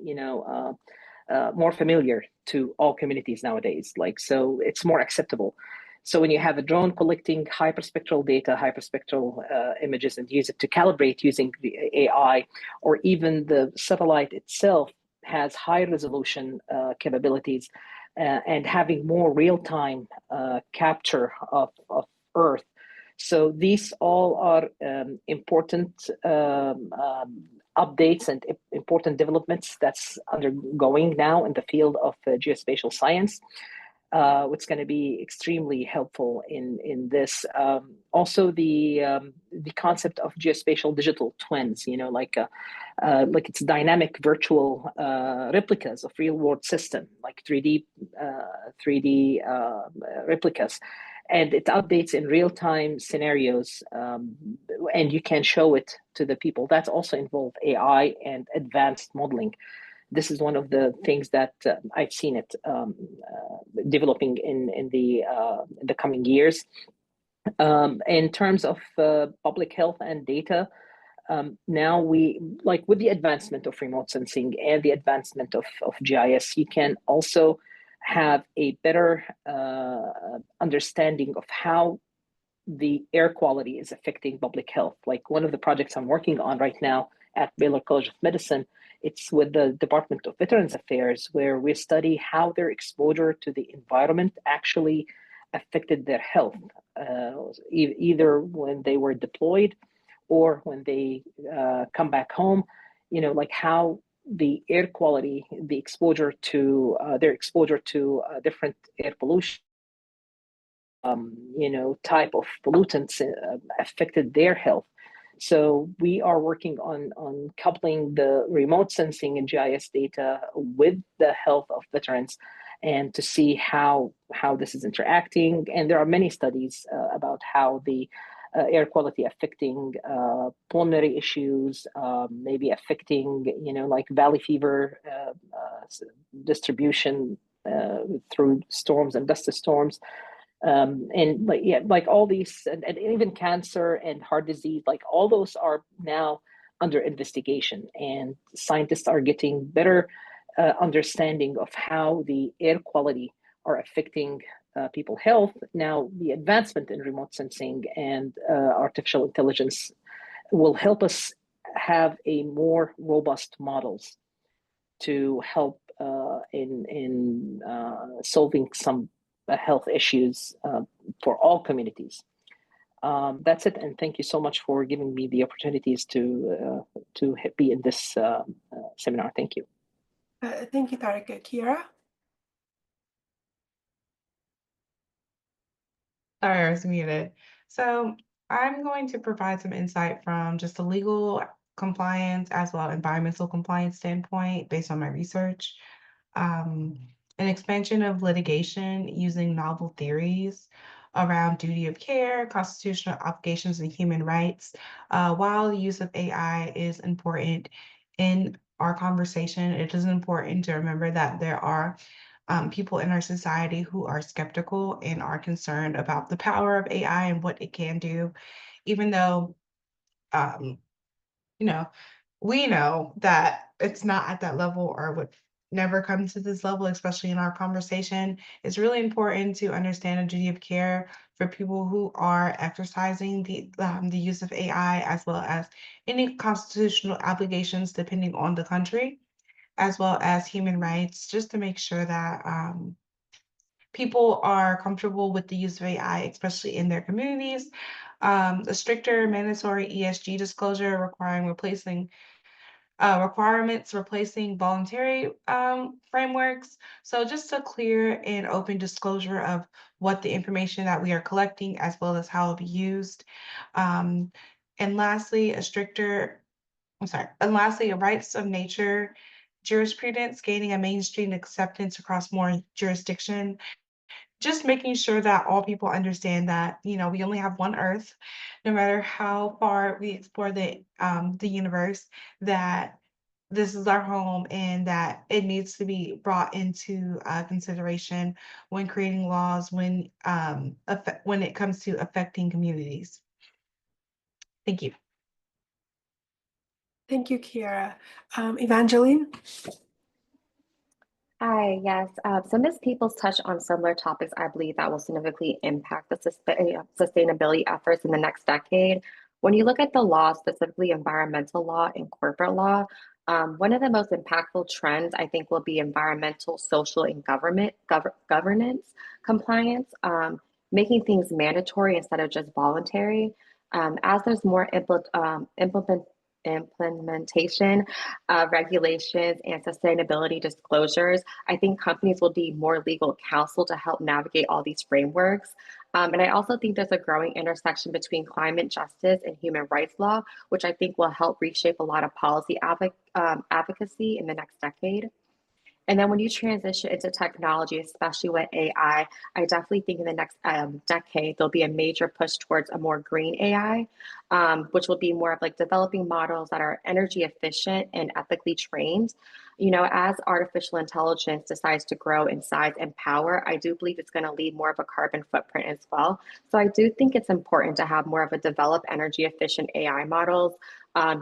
more familiar to all communities nowadays. So it's more acceptable. So when you have a drone collecting hyperspectral data, hyperspectral images, and use it to calibrate using the AI, or even the satellite itself has high resolution capabilities, and having more real-time capture of Earth. So these all are important updates and important developments that's undergoing now in the field of geospatial science. What's going to be extremely helpful in this. Also, the concept of geospatial digital twins. Like it's dynamic virtual replicas of real world system, like 3D replicas. and it updates in real-time scenarios, and you can show it to the people. That's also involve AI and advanced modeling. This is one of the things that I've seen it developing in the coming years. In terms of public health and data, now we, like with the advancement of remote sensing and the advancement of GIS, you can also have a better understanding of how the air quality is affecting public health. Like one of the projects I'm working on right now at Baylor College of Medicine, it's with the Department of Veterans Affairs, where we study how their exposure to the environment actually affected their health, either when they were deployed or when they come back home, like how the air quality, the exposure to their exposure to different air pollution, type of pollutants affected their health. So we are working on coupling the remote sensing and GIS data with the health of veterans, and to see how this is interacting. And there are many studies about how the air quality affecting pulmonary issues, maybe affecting, like valley fever distribution through storms and dust storms. And like all these, and even cancer and heart disease, like all those are now under investigation, and scientists are getting better understanding of how the air quality are affecting people's health. Now, the advancement in remote sensing and artificial intelligence will help us have a more robust models to help in solving some health issues for all communities. That's it, and thank you so much for giving me the opportunities to be in this seminar. Thank you. Thank you, Tariq. Kiara? Sorry, I was muted. So I'm going to provide some insight from just a legal compliance as well as environmental compliance standpoint based on my research. An expansion of litigation using novel theories around duty of care, constitutional obligations, and human rights. While the use of AI is important in our conversation, it is important to remember that there are people in our society who are skeptical and are concerned about the power of AI and what it can do, even though, um, you know, we know that it's not at that level or would never come to this level, especially in our conversation. It's really important to understand a duty of care for people who are exercising the use of AI, as well as any constitutional obligations depending on the country, as well as human rights, just to make sure that people are comfortable with the use of AI, especially in their communities. A stricter mandatory ESG disclosure requirements replacing voluntary frameworks. So just a clear and open disclosure of what the information that we are collecting, as well as how it'll be used. And lastly, a rights of nature jurisprudence gaining a mainstream acceptance across more jurisdiction, just making sure that all people understand that, we only have one Earth, no matter how far we explore the universe, that this is our home and that it needs to be brought into consideration when creating laws, when it comes to affecting communities. Thank you. Thank you, Kiara. Evangeline? Hi, yes. So Ms. Peoples touched on similar topics, I believe, that will significantly impact the sustainability efforts in the next decade. When you look at the law, specifically environmental law and corporate law, one of the most impactful trends, I think, will be environmental, social, and governance compliance, making things mandatory instead of just voluntary. As there's more implementation of regulations and sustainability disclosures, I think companies will need more legal counsel to help navigate all these frameworks. And I also think there's a growing intersection between climate justice and human rights law, which I think will help reshape a lot of policy advocacy in the next decade. And then when you transition into technology, especially with AI, I definitely think in the next decade, there'll be a major push towards a more green AI, which will be more of like developing models that are energy efficient and ethically trained. You know, as artificial intelligence decides to grow in size and power, I do believe it's going to leave more of a carbon footprint as well. So I do think it's important to have more of a developed energy efficient AI models,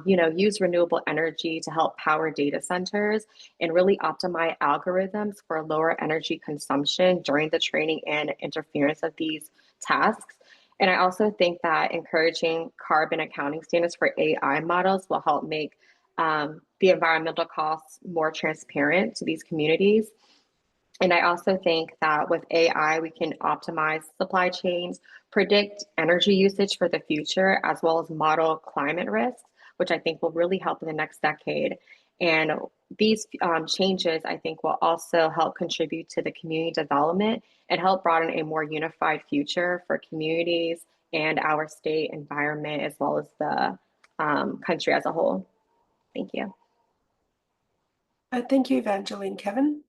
you know, use renewable energy to help power data centers and really optimize algorithms for lower energy consumption during the training and interference of these tasks. And I also think that encouraging carbon accounting standards for AI models will help make the environmental costs more transparent to these communities. And I also think that with AI, we can optimize supply chains, predict energy usage for the future, as well as model climate risks, which I think will really help in the next decade. And these changes, I think, will also help contribute to the community development and help broaden a more unified future for communities and our state environment, as well as the country as a whole. Thank you. Thank you, Evangeline. Kevin?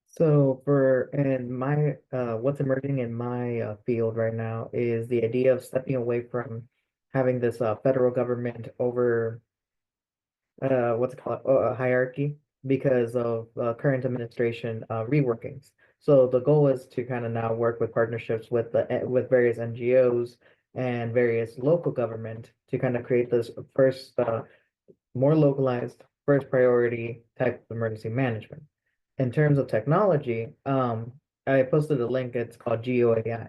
So for in my what's emerging in my field right now is the idea of stepping away from having this federal government over what's it called hierarchy because of current administration reworkings. So the goal is to kind of now work with partnerships with various NGOs and various local government to kind of create this first more localized first priority type of emergency management. In terms of technology, I posted a link. It's called GeoAI.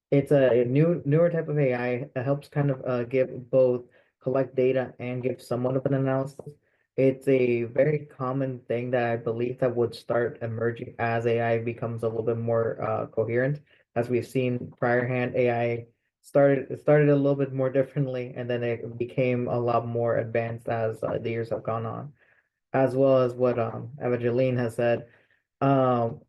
It's a newer type of AI. It helps kind of give both collect data and give somewhat of an analysis. It's a very common thing that I believe that would start emerging as AI becomes a little bit more coherent. As we've seen prior hand AI started a little bit more differently, and then it became a lot more advanced as the years have gone on, as well as what Evangeline has said. Um,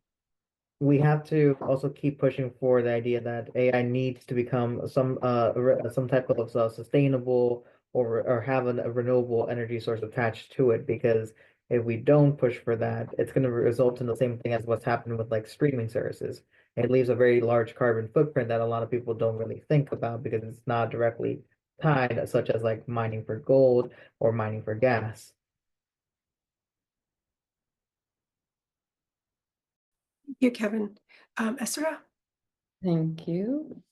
we have to also keep pushing for the idea that AI needs to become some type of sustainable or have a renewable energy source attached to it, because if we don't push for that, it's going to result in the same thing as what's happened with like streaming services. It leaves a very large carbon footprint that a lot of people don't really think about because it's not directly tied, such as like mining for gold or mining for gas. Thank you, Kevin. Esra? Thank you.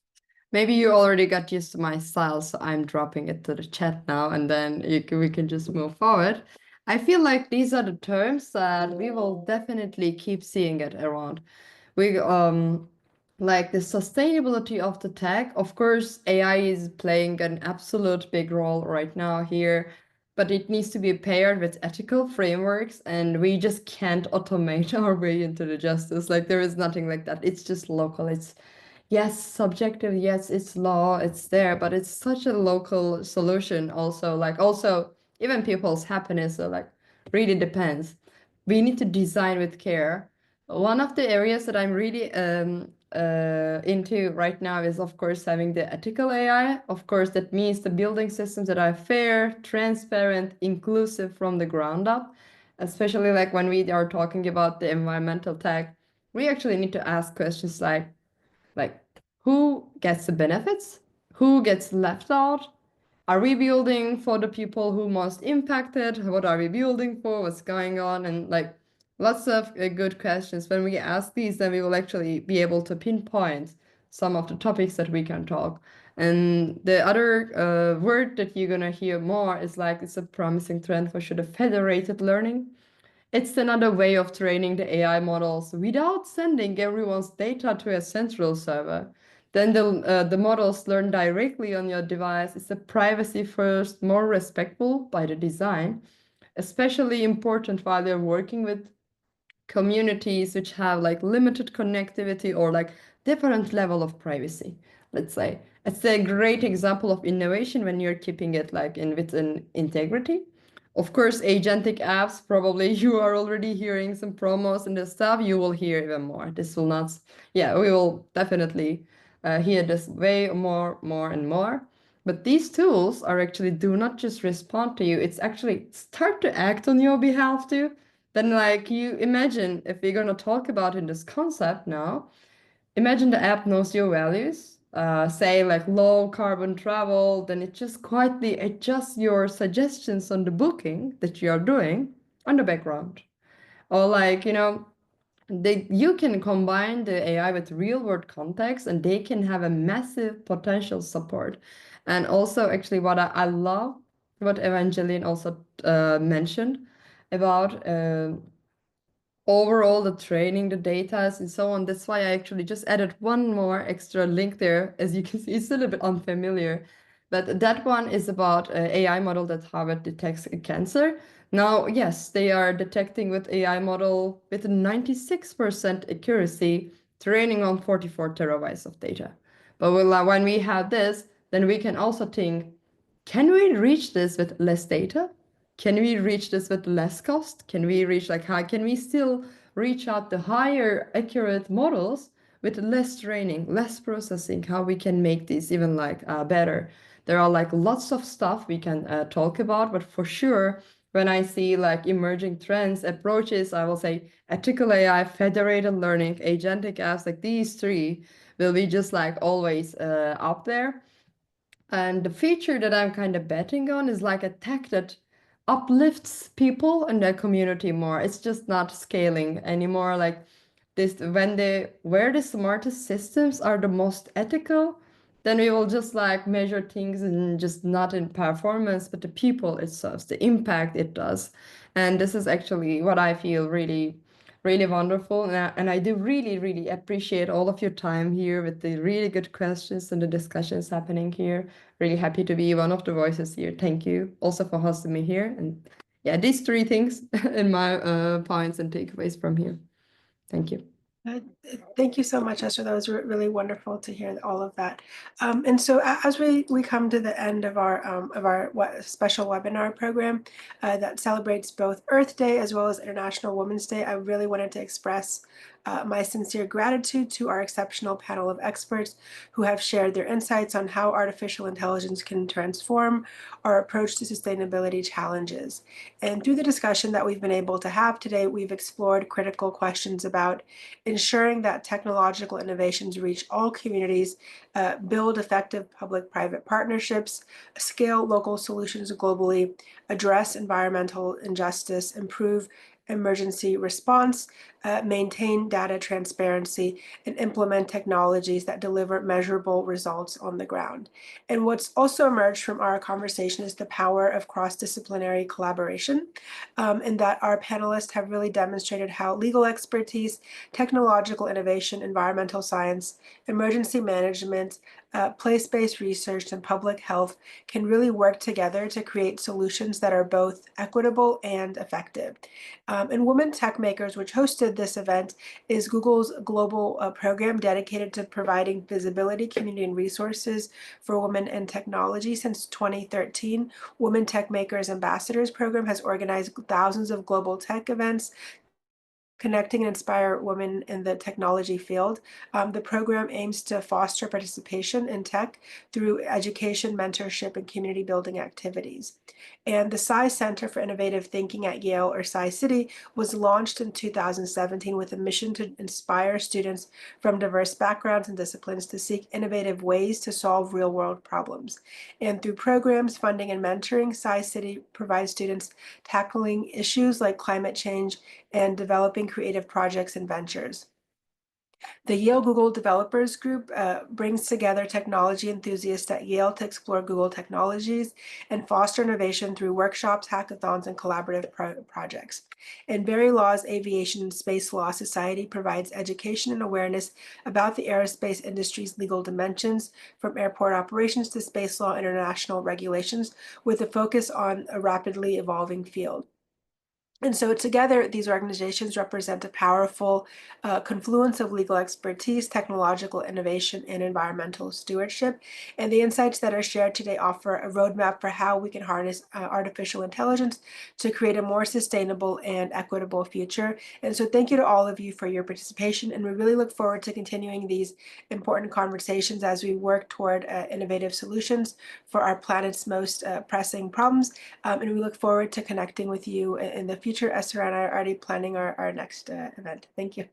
Maybe you already got used to my style, so I'm dropping it to the chat now, and then we can just move forward. I feel like these are the terms that we will definitely keep seeing it around. We like the sustainability of the tech. Of course, AI is playing an absolute big role right now here, but it needs to be paired with ethical frameworks, and we just can't automate our way into the justice. Like there is nothing like that. It's just local. It's yes, subjective, yes, it's law, it's there, but it's such a local solution also. Like also even people's happiness, so like really depends. We need to design with care. One of the areas that I'm really into right now is of course having the ethical AI. Of course, that means the building systems that are fair, transparent, inclusive from the ground up. Especially like when we are talking about the environmental tech, we actually need to ask questions like, who gets the benefits? Who gets left out? Are we building for the people who most impacted? What are we building for? What's going on? And like lots of good questions. When we ask these, then we will actually be able to pinpoint some of the topics that we can talk. And the other word that you're gonna hear more is like it's a promising trend for sure, the federated learning. It's another way of training the AI models without sending everyone's data to a central server. Then the models learn directly on your device. It's a privacy first, more respectful by the design, especially important while they're working with communities which have like limited connectivity or like different level of privacy, let's say. It's a great example of innovation when you're keeping it like in within integrity. Of course, agentic apps, probably you are already hearing some promos and the stuff, you will hear even more. This will not, yeah, we will definitely hear this way more and more. But these tools are actually do not just respond to you, it's actually start to act on your behalf too. then like you imagine if we're gonna talk about in this concept now, imagine the app knows your values, say like low carbon travel, then it just quietly adjusts your suggestions on the booking that you are doing on the background. Or like, you can combine the AI with real world context and they can have a massive potential support. And also, actually, what I love, what Evangeline also mentioned about overall the training, the data, and so on. That's why I actually just added one more extra link there. As you can see, it's still a bit unfamiliar. But that one is about an AI model that Harvard detects cancer. Now, yes, they are detecting with AI model with a 96% accuracy, training on 44 terabytes of data. But when we have this, then we can also think, can we reach this with less data? Can we reach this with less cost? Can we reach like how can we still reach out the higher accurate models with less training, less processing? How we can make these even like better? There are like lots of stuff we can talk about, but for sure, when I see like emerging trends, approaches, I will say ethical AI, federated learning, agentic apps, like these three will be just like always up there. And the feature that I'm kind of betting on is like a tech that uplifts people and their community more. It's just not scaling anymore. Like this, where the smartest systems are the most ethical, then we will just like measure things and just not in performance, but the people it serves, the impact it does. And this is actually what I feel really really wonderful. And I do really, really appreciate all of your time here with the really good questions and the discussions happening here. Really happy to be one of the voices here. Thank you also for hosting me here. And yeah, these three things in my points and takeaways from here. Thank you. Thank you so much, Esther. That was really wonderful to hear all of that. And so as we come to the end of our special webinar program that celebrates both Earth Day as well as International Women's Day, I really wanted to express my sincere gratitude to our exceptional panel of experts who have shared their insights on how artificial intelligence can transform our approach to sustainability challenges. And through the discussion that we've been able to have today, we've explored critical questions about ensuring that technological innovations reach all communities, build effective public-private partnerships, scale local solutions globally, address environmental injustice, improve emergency response, maintain data transparency, and implement technologies that deliver measurable results on the ground. And what's also emerged from our conversation is the power of cross-disciplinary collaboration, and that our panelists have really demonstrated how legal expertise, technological innovation, environmental science, emergency management, place-based research, and public health can really work together to create solutions that are both equitable and effective. And Women Techmakers, which hosted this event, is Google's global program dedicated to providing visibility, community, and resources for women in technology. Since 2013, Women Techmakers Ambassadors Program has organized thousands of global tech events connecting and inspire women in the technology field. The program aims to foster participation in tech through education, mentorship, and community building activities. And the Tsai Center for Innovative Thinking at Yale, or Tsai City, was launched in 2017 with a mission to inspire students from diverse backgrounds and disciplines to seek innovative ways to solve real-world problems. And through programs, funding, and mentoring, Tsai City provides students tackling issues like climate change and developing creative projects and ventures. The Yale Google Developers Group brings together technology enthusiasts at Yale to explore Google technologies and foster innovation through workshops, hackathons, and collaborative projects. And Very Law's Aviation and Space Law Society provides education and awareness about the aerospace industry's legal dimensions, from airport operations to space law international regulations, with a focus on a rapidly evolving field. And so together, these organizations represent a powerful confluence of legal expertise, technological innovation, and environmental stewardship. And the insights that are shared today offer a roadmap for how we can harness artificial intelligence to create a more sustainable and equitable future. And so thank you to all of you for your participation. And we really look forward to continuing these important conversations as we work toward innovative solutions for our planet's most pressing problems. And we look forward to connecting with you in the future Esther and I are already planning our next event. Thank you.